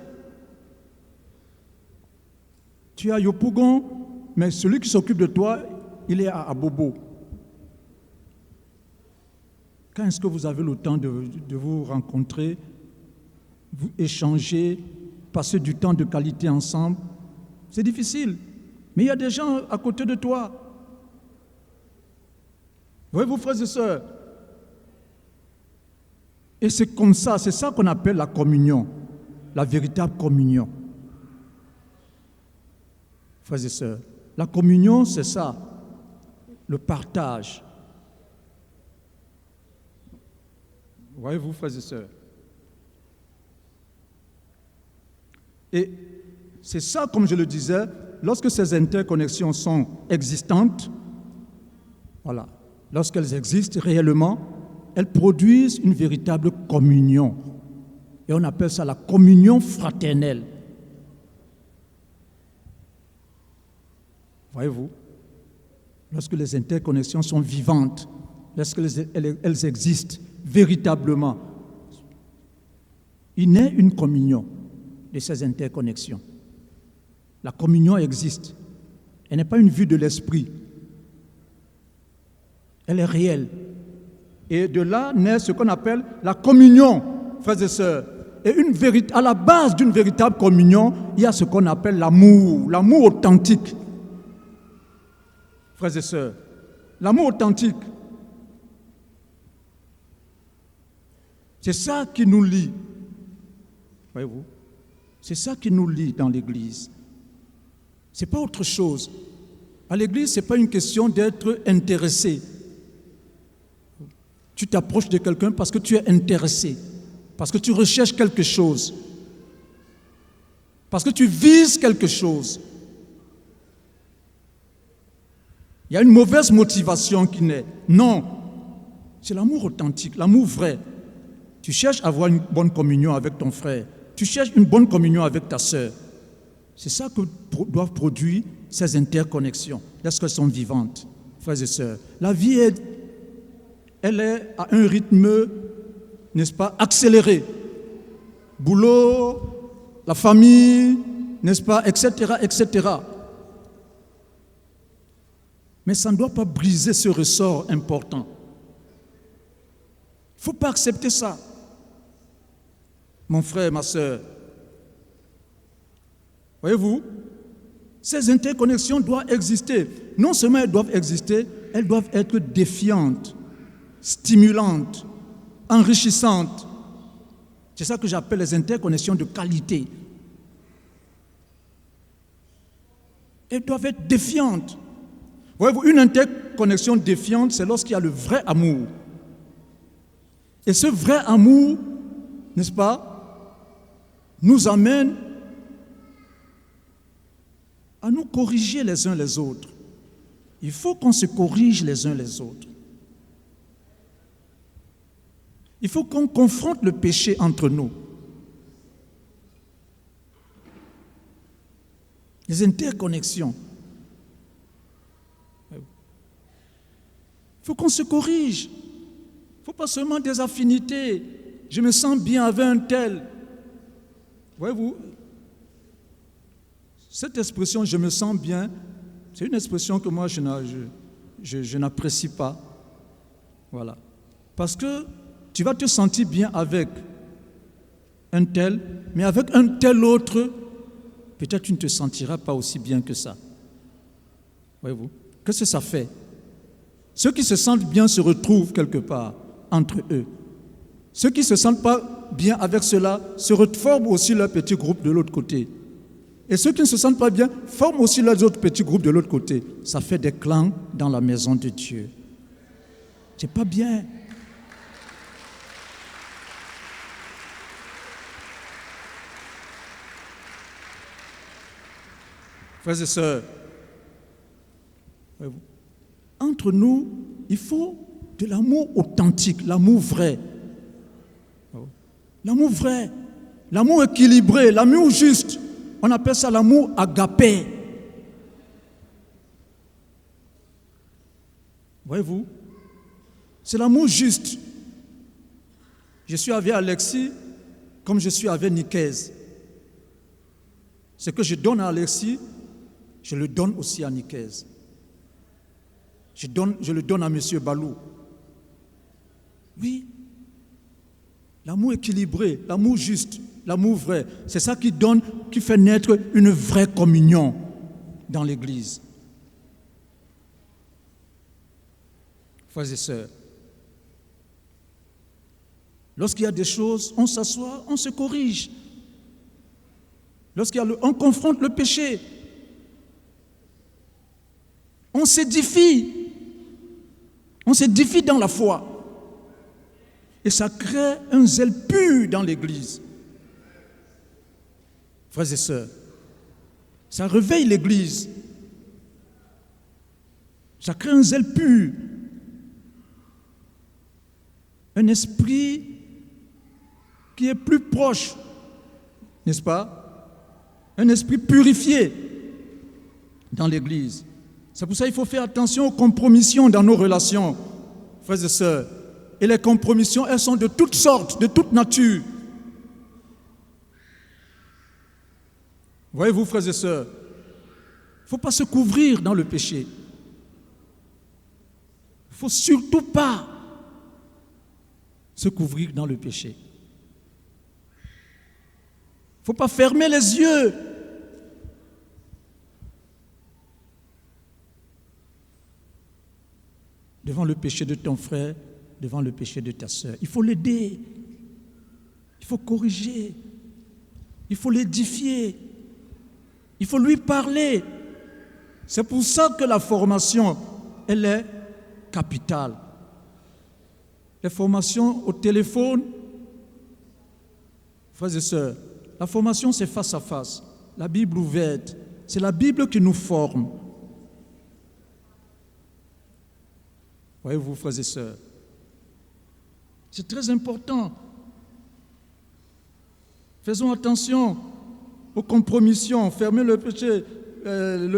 Speaker 5: Tu es à Yopougon, mais celui qui s'occupe de toi, il est à Bobo. Quand est-ce que vous avez le temps de vous rencontrer, vous échanger, passer du temps de qualité ensemble? C'est difficile, mais il y a des gens à côté de toi. Voyez-vous, frères et sœurs, et c'est comme ça, c'est ça qu'on appelle la communion, la véritable communion. Frères et sœurs, la communion, c'est ça, le partage. Voyez-vous, frères et sœurs. Et c'est ça, comme je le disais, lorsque ces interconnexions sont existantes, voilà, lorsqu'elles existent réellement, elles produisent une véritable communion. Et on appelle ça la communion fraternelle. Voyez-vous, lorsque les interconnexions sont vivantes, lorsqu'elles existent véritablement, il naît une communion de ces interconnexions. La communion existe. Elle n'est pas une vue de l'esprit. Elle est réelle. Et de là naît ce qu'on appelle la communion, frères et sœurs. Et à la base d'une véritable communion, il y a ce qu'on appelle l'amour authentique. Frères et sœurs, l'amour authentique, c'est ça qui nous lie. Voyez-vous, c'est ça qui nous lie dans l'Église. Ce n'est pas autre chose. À l'Église, ce n'est pas une question d'être intéressé. Tu t'approches de quelqu'un parce que tu es intéressé, parce que tu recherches quelque chose, parce que tu vises quelque chose. Il y a une mauvaise motivation qui naît. Non, c'est l'amour authentique, l'amour vrai. Tu cherches à avoir une bonne communion avec ton frère. Tu cherches une bonne communion avec ta sœur. C'est ça que doivent produire ces interconnexions, lorsqu'elles sont vivantes, frères et sœurs. La vie, elle est à un rythme, n'est-ce pas, accéléré. Boulot, la famille, n'est-ce pas, etc., etc. Mais ça ne doit pas briser ce ressort important. Il ne faut pas accepter ça. mon frère, ma soeur. Voyez-vous, ces interconnexions doivent exister. Non seulement elles doivent exister, elles doivent être défiantes, stimulantes, enrichissantes. C'est ça que j'appelle les interconnexions de qualité. Elles doivent être défiantes. Voyez-vous, une interconnexion défiante, c'est lorsqu'il y a le vrai amour. Et ce vrai amour, n'est-ce pas, nous amène à nous corriger les uns les autres. Il faut qu'on se corrige les uns les autres. Il faut qu'on confronte le péché entre nous. Les interconnexions. Il faut qu'on se corrige. Il ne faut pas seulement des affinités. Je me sens bien avec un tel. Voyez-vous, cette expression « je me sens bien », c'est une expression que moi je n'apprécie pas. Voilà. Parce que tu vas te sentir bien avec un tel, mais avec un tel autre, peut-être tu ne te sentiras pas aussi bien que ça. Voyez-vous, qu'est-ce que ça fait? Ceux qui se sentent bien se retrouvent quelque part entre eux. Ceux qui ne se sentent pas bien avec cela se reforment aussi leur petit groupe de l'autre côté. Et ceux qui ne se sentent pas bien forment aussi leurs autres petits groupes de l'autre côté. Ça fait des clans dans la maison de Dieu. C'est pas bien. Frères et sœurs, entre nous, il faut de l'amour authentique, l'amour vrai. L'amour vrai, l'amour équilibré, l'amour juste. On appelle ça l'amour agapé. Voyez-vous, c'est l'amour juste. Je suis avec Alexis comme je suis avec Nicaise. Ce que je donne à Alexis, je le donne aussi à Nicaise. Je le donne à M. Balou. Oui, l'amour équilibré, l'amour juste, l'amour vrai, c'est ça qui fait naître une vraie communion dans l'Église. Frères et sœurs, lorsqu'il y a des choses, on s'assoit, on se corrige. On confronte le péché. On s'édifie. On s'édifie dans la foi. Et ça crée un zèle pur dans l'Église. Frères et sœurs, ça réveille l'Église. Ça crée un zèle pur. Un esprit qui est plus proche, n'est-ce pas? Un esprit purifié dans l'Église. C'est pour ça qu'il faut faire attention aux compromissions dans nos relations, frères et sœurs. Et les compromissions, elles sont de toutes sortes, de toute nature. Voyez-vous, frères et sœurs, il ne faut pas se couvrir dans le péché. Il ne faut surtout pas se couvrir dans le péché. Il ne faut pas fermer les yeux. Devant le péché de ton frère, devant le péché de ta sœur. Il faut l'aider. Il faut corriger. Il faut l'édifier. Il faut lui parler. C'est pour ça que la formation, elle est capitale. Les formations au téléphone, frères et sœurs, la formation c'est face à face. La Bible ouverte, c'est la Bible qui nous forme. Voyez-vous, frères et sœurs, c'est très important. Faisons attention aux compromissions, fermez le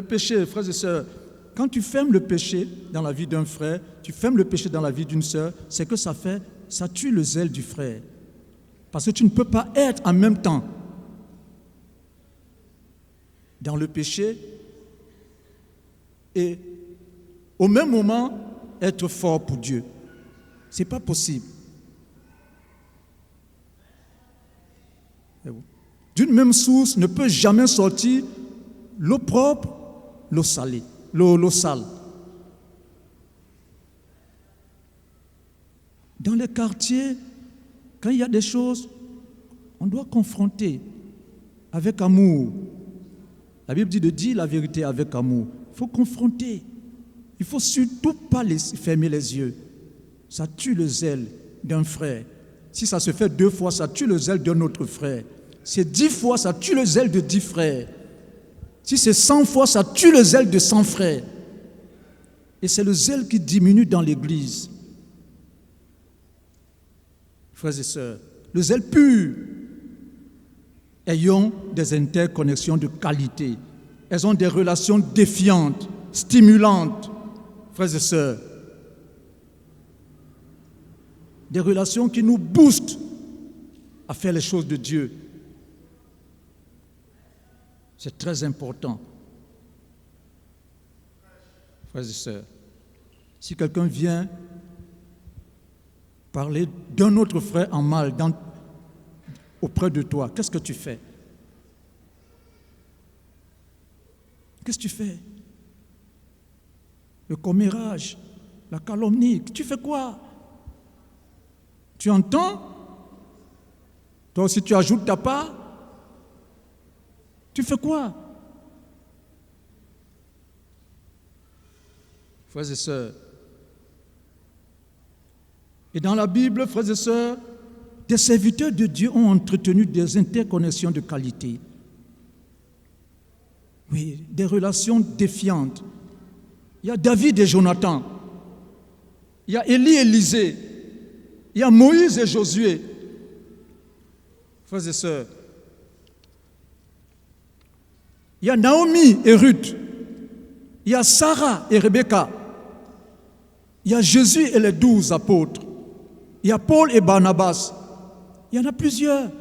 Speaker 5: péché, frères et sœurs. Quand tu fermes le péché dans la vie d'un frère, tu fermes le péché dans la vie d'une sœur, c'est que ça tue le zèle du frère. Parce que tu ne peux pas être en même temps dans le péché et au même moment être fort pour Dieu. Ce n'est pas possible. D'une même source ne peut jamais sortir l'eau propre, l'eau salée, l'eau sale. Dans les quartiers, quand il y a des choses, on doit confronter avec amour. La Bible dit de dire la vérité avec amour. Il faut confronter. Il ne faut surtout pas fermer les yeux. Ça tue le zèle d'un frère. Si ça se fait 2 fois, ça tue le zèle d'un autre frère. Si c'est 10 fois, ça tue le zèle de 10 frères. Si c'est 100 fois, ça tue le zèle de 100 frères. Et c'est le zèle qui diminue dans l'Église. Frères et sœurs, le zèle pur. Ayons des interconnexions de qualité. Elles ont des relations défiantes, stimulantes. Frères et sœurs, des relations qui nous boostent à faire les choses de Dieu. C'est très important. Frères et sœurs, si quelqu'un vient parler d'un autre frère en mal auprès de toi, qu'est-ce que tu fais? Qu'est-ce que tu fais? Le commérage, la calomnie, tu fais quoi? Tu entends? Toi aussi tu ajoutes ta part? Tu fais quoi? Frères et sœurs, et dans la Bible, frères et sœurs, des serviteurs de Dieu ont entretenu des interconnexions de qualité. Oui, des relations défiantes. Il y a David et Jonathan. Il y a Élie et Élisée. Il y a Moïse et Josué. Frères et sœurs, il y a Naomi et Ruth. Il y a Sarah et Rebecca. Il y a Jésus et les 12 apôtres. Il y a Paul et Barnabas. Il y en a plusieurs.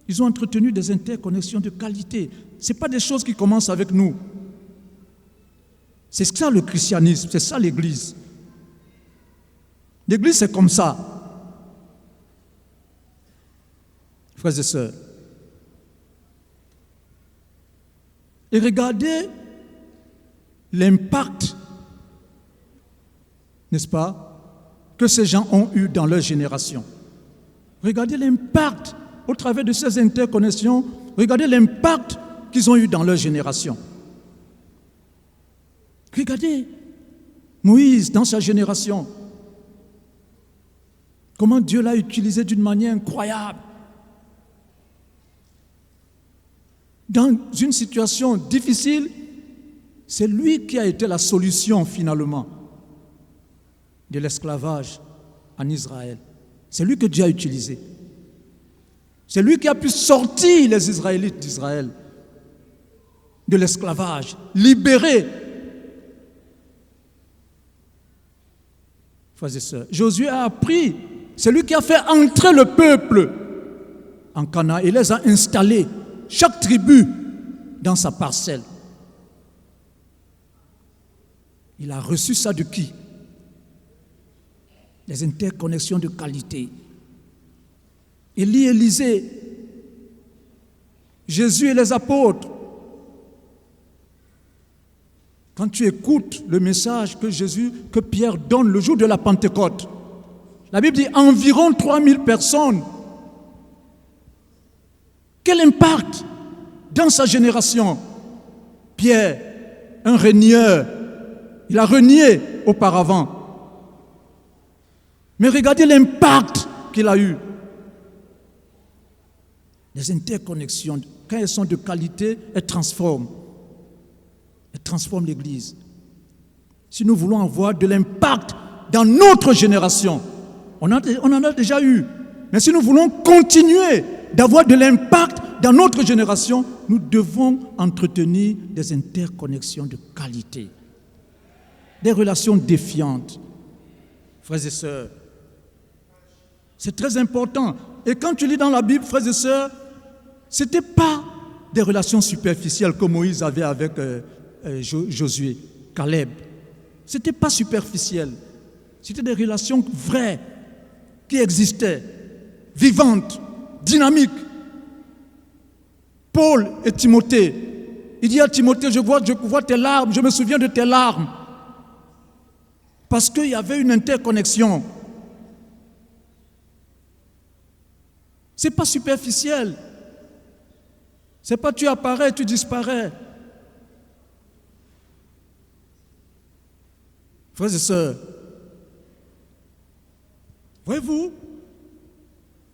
Speaker 5: Ils ont entretenu des interconnexions de qualité. Ce n'est pas des choses qui commencent avec nous. C'est ça le christianisme, c'est ça l'Église. L'Église, c'est comme ça. Frères et sœurs. Et regardez l'impact, n'est-ce pas, que ces gens ont eu dans leur génération. Regardez l'impact au travers de ces interconnexions. Regardez l'impact qu'ils ont eu dans leur génération. Regardez Moïse dans sa génération. Comment Dieu l'a utilisé d'une manière incroyable. Dans une situation difficile, c'est lui qui a été la solution finalement de l'esclavage en Israël. C'est lui que Dieu a utilisé. C'est lui qui a pu sortir les Israélites d'Israël de l'esclavage, libérer. Frères et sœurs, Josué a appris, c'est lui qui a fait entrer le peuple en Canaan et les a installés, chaque tribu dans sa parcelle. Il a reçu ça de qui? Les interconnexions de qualité. Élie, Élisée, Jésus et les apôtres. Quand tu écoutes le message que Pierre donne le jour de la Pentecôte, la Bible dit environ 3000 personnes. Quel impact dans sa génération? Pierre, un renieur, il a renié auparavant. Mais regardez l'impact qu'il a eu. Les interconnexions, quand elles sont de qualité, elles transforment. Elles transforment l'Église. Si nous voulons avoir de l'impact dans notre génération, on en a déjà eu. Mais si nous voulons continuer d'avoir de l'impact dans notre génération, nous devons entretenir des interconnexions de qualité. Des relations défiantes. Frères et sœurs, c'est très important. Et quand tu lis dans la Bible, frères et sœurs, ce n'était pas des relations superficielles que Moïse avait avec Josué, Caleb. Ce n'était pas superficiel. C'était des relations vraies, qui existaient, vivantes, dynamiques. Paul et Timothée. Il dit à Timothée, je vois tes larmes, je me souviens de tes larmes. Parce qu'il y avait une interconnexion. Ce n'est pas superficiel. Ce n'est pas tu apparais, tu disparais. Frères et sœurs, voyez-vous,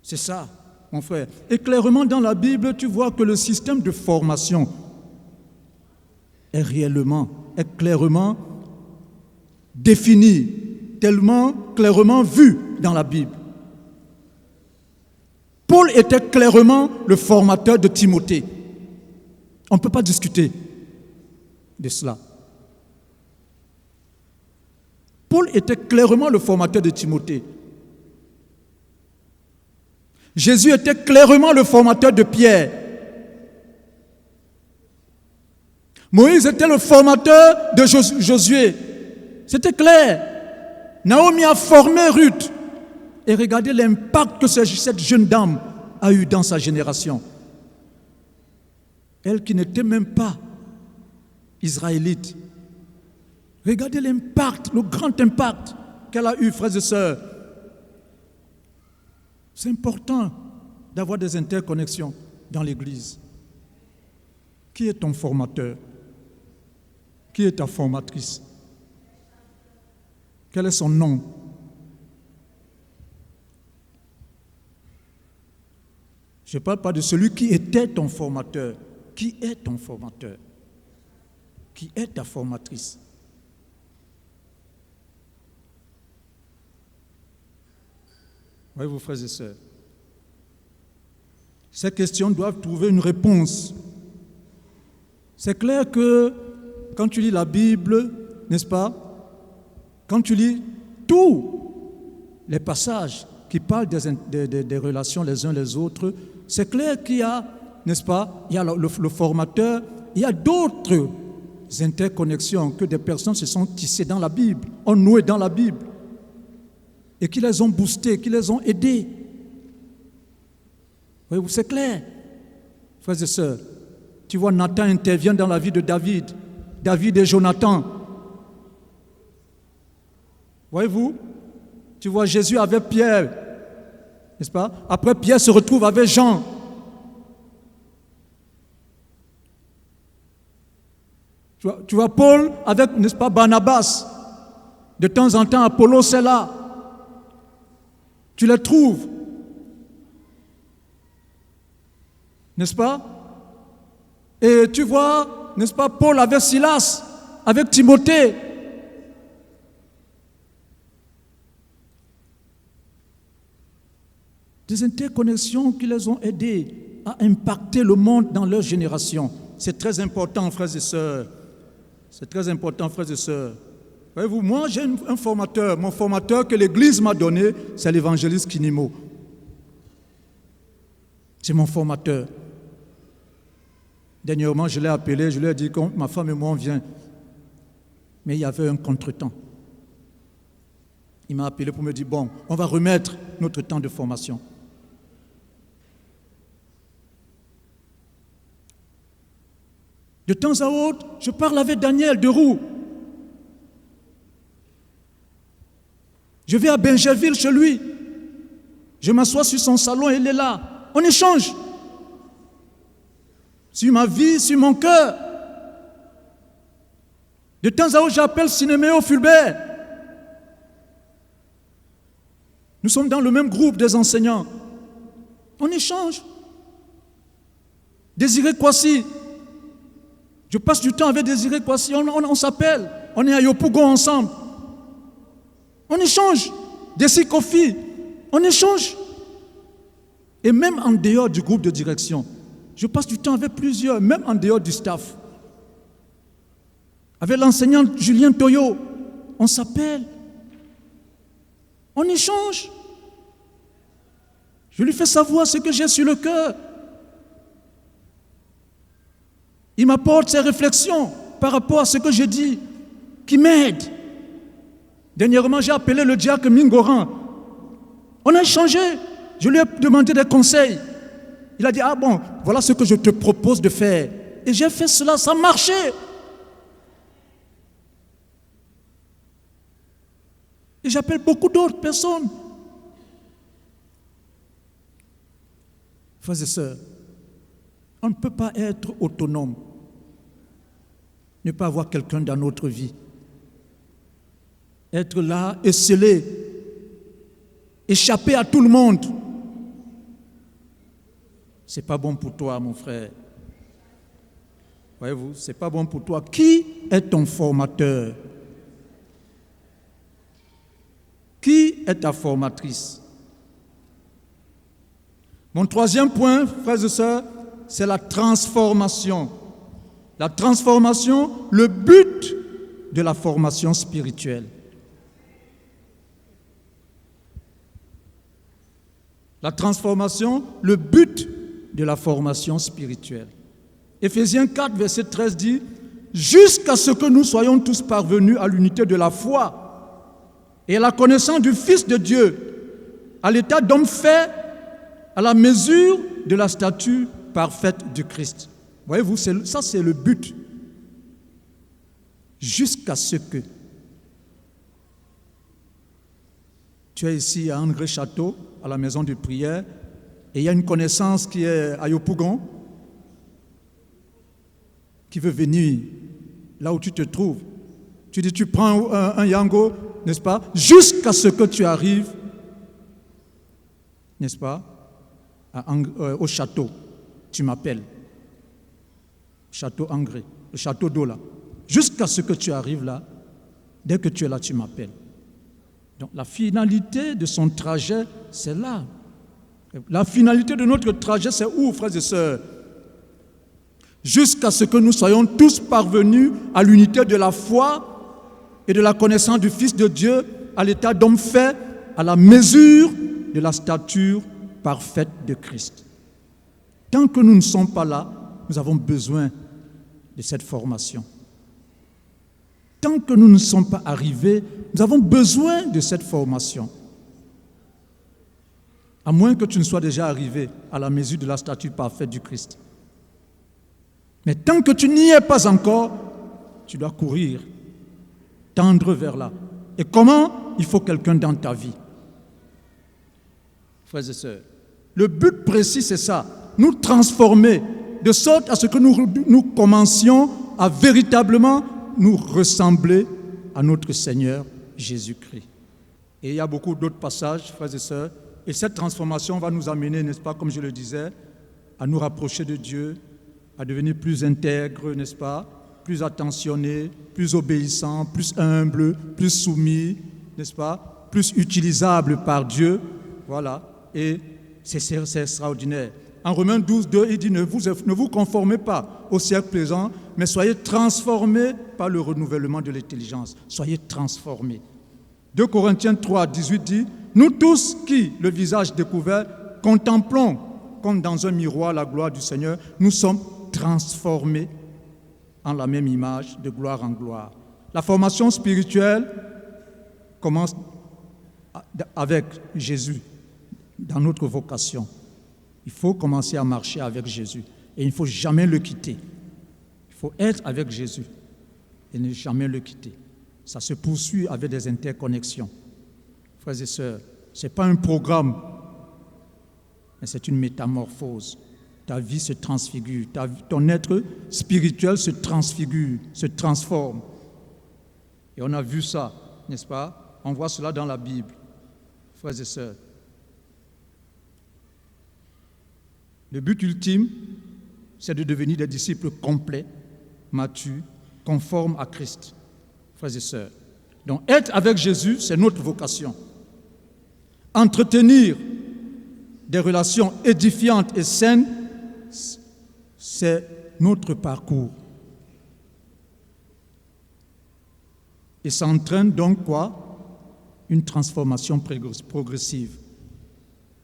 Speaker 5: c'est ça, mon frère. Et clairement dans la Bible, tu vois que le système de formation est clairement défini, tellement clairement vu dans la Bible. Paul était clairement le formateur de Timothée. On ne peut pas discuter de cela. Paul était clairement le formateur de Timothée. Jésus était clairement le formateur de Pierre. Moïse était le formateur de Josué. C'était clair. Naomi a formé Ruth. Et regardez l'impact que cette jeune dame a eu dans sa génération. Elle qui n'était même pas israélite. Regardez l'impact, le grand impact qu'elle a eu, frères et sœurs. C'est important d'avoir des interconnexions dans l'Église. Qui est ton formateur? Qui est ta formatrice? Quel est son nom? Je ne parle pas de celui qui était ton formateur. Qui est ton formateur? Qui est ta formatrice? Voyez-vous, frères et sœurs, ces questions doivent trouver une réponse. C'est clair que quand tu lis la Bible, n'est-ce pas, quand tu lis tous les passages qui parlent des relations les uns les autres, c'est clair qu'il y a, n'est-ce pas, il y a le formateur, il y a d'autres interconnexions que des personnes se sont tissées dans la Bible, ont noué dans la Bible, et qui les ont boostés, qui les ont aidés. Voyez-vous, c'est clair. Frères et sœurs, tu vois, Nathan intervient dans la vie de David. David et Jonathan. Voyez-vous, tu vois, Jésus avec Pierre, n'est-ce pas? Après, Pierre se retrouve avec Jean. Tu vois, Paul avec, n'est-ce pas, Barnabas. De temps en temps, Apollos est là. Tu les trouves, n'est-ce pas? Et tu vois, n'est-ce pas, Paul avec Silas, avec Timothée. Des interconnexions qui les ont aidés à impacter le monde dans leur génération. C'est très important, frères et sœurs. C'est très important, frères et sœurs. Voyez-vous, moi j'ai un formateur. Mon formateur que l'Église m'a donné, c'est l'évangéliste Kinimo. C'est mon formateur. Dernièrement, je l'ai appelé, je lui ai dit que ma femme et moi on vient. Mais il y avait un contretemps. Il m'a appelé pour me dire, bon, on va remettre notre temps de formation. De temps à autre, je parle avec Daniel de Roux. Je vais à Benjerville chez lui. Je m'assois sur son salon et il est là. On échange. Sur ma vie, sur mon cœur. De temps à autre, j'appelle Sinéméo Fulbert. Nous sommes dans le même groupe des enseignants. On échange. Désiré Kwasi. Je passe du temps avec Désiré Kwasi. On s'appelle. On est à Yopougon ensemble. On échange. Dessi Kofi. On échange. Et même en dehors du groupe de direction, je passe du temps avec plusieurs, même en dehors du staff. Avec l'enseignant Julien Toyo, on s'appelle. On échange. Je lui fais savoir ce que j'ai sur le cœur. Il m'apporte ses réflexions par rapport à ce que je dis, qui m'aident. Dernièrement, j'ai appelé le diacre Mingoran. On a échangé. Je lui ai demandé des conseils. Il a dit, ah bon, voilà ce que je te propose de faire. Et j'ai fait cela, ça marchait. Et j'appelle beaucoup d'autres personnes. Frères et sœurs, on ne peut pas être autonome, ne pas avoir quelqu'un dans notre vie. Être là, esselé, échapper à tout le monde. Ce n'est pas bon pour toi, mon frère. Voyez-vous, ce n'est pas bon pour toi. Qui est ton formateur? Qui est ta formatrice? Mon troisième point, frères et sœurs, c'est la transformation. La transformation, le but de la formation spirituelle. La transformation, le but de la formation spirituelle. Éphésiens 4, verset 13 dit « Jusqu'à ce que nous soyons tous parvenus à l'unité de la foi et à la connaissance du Fils de Dieu, à l'état d'homme fait à la mesure de la stature parfaite du Christ. » Voyez-vous, ça c'est le but. Jusqu'à ce que. Tu es ici à André Château, à la maison de prière, et il y a une connaissance qui est à Yopougon, qui veut venir là où tu te trouves. Tu dis, tu prends un yango, n'est-ce pas, jusqu'à ce que tu arrives, n'est-ce pas, au château. Tu m'appelles. Château Angré, le château d'eau là. Jusqu'à ce que tu arrives là, dès que tu es là, tu m'appelles. Donc la finalité de son trajet, c'est là. La finalité de notre trajet, c'est où, frères et sœurs? Jusqu'à ce que nous soyons tous parvenus à l'unité de la foi et de la connaissance du Fils de Dieu, à l'état d'homme fait, à la mesure de la stature parfaite de Christ. Tant que nous ne sommes pas là, nous avons besoin de cette formation. Tant que nous ne sommes pas arrivés, nous avons besoin de cette formation. À moins que tu ne sois déjà arrivé à la mesure de la stature parfaite du Christ. Mais tant que tu n'y es pas encore, tu dois courir, tendre vers là. Et comment? Il faut quelqu'un dans ta vie. Frères et sœurs, le but précis, c'est ça, nous transformer, de sorte à ce que nous commencions à véritablement nous ressembler à notre Seigneur Jésus-Christ. Et il y a beaucoup d'autres passages, frères et sœurs, et cette transformation va nous amener, n'est-ce pas, comme je le disais, à nous rapprocher de Dieu, à devenir plus intègres, n'est-ce pas, plus attentionnés, plus obéissants, plus humbles, plus soumis, n'est-ce pas, plus utilisables par Dieu. Voilà, et c'est extraordinaire. En Romains 12, 2, il dit, ne vous conformez pas au siècle présent, mais soyez transformés par le renouvellement de l'intelligence. Soyez transformés. 2 Corinthiens 3, 18 dit, nous tous qui, le visage découvert, contemplons comme dans un miroir la gloire du Seigneur, nous sommes transformés en la même image, de gloire en gloire. La formation spirituelle commence avec Jésus dans notre vocation. Il faut commencer à marcher avec Jésus et il ne faut jamais le quitter. Il faut être avec Jésus et ne jamais le quitter. Ça se poursuit avec des interconnexions. Frères et sœurs, ce n'est pas un programme, mais c'est une métamorphose. Ta vie se transfigure, ton être spirituel se transfigure, se transforme. Et on a vu ça, n'est-ce pas? On voit cela dans la Bible. Frères et sœurs, le but ultime, c'est de devenir des disciples complets, matures, conformes à Christ. Frères et sœurs. Donc, être avec Jésus, c'est notre vocation. Entretenir des relations édifiantes et saines, c'est notre parcours. Et ça entraîne donc quoi? Une transformation progressive.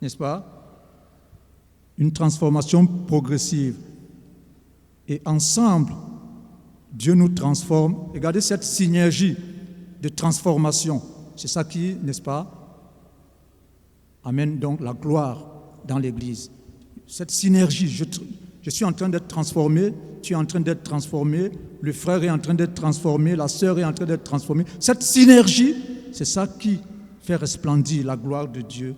Speaker 5: N'est-ce pas? Une transformation progressive. Et ensemble, Dieu nous transforme. Regardez cette synergie de transformation. C'est ça qui, n'est-ce pas, amène donc la gloire dans l'Église. cette synergie, je suis en train d'être transformé, tu es en train d'être transformé, le frère est en train d'être transformé, la sœur est en train d'être transformée. Cette synergie, c'est ça qui fait resplendir la gloire de Dieu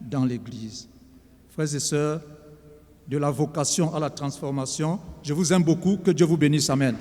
Speaker 5: dans l'Église. Frères et sœurs, de la vocation à la transformation, je vous aime beaucoup, que Dieu vous bénisse, amen.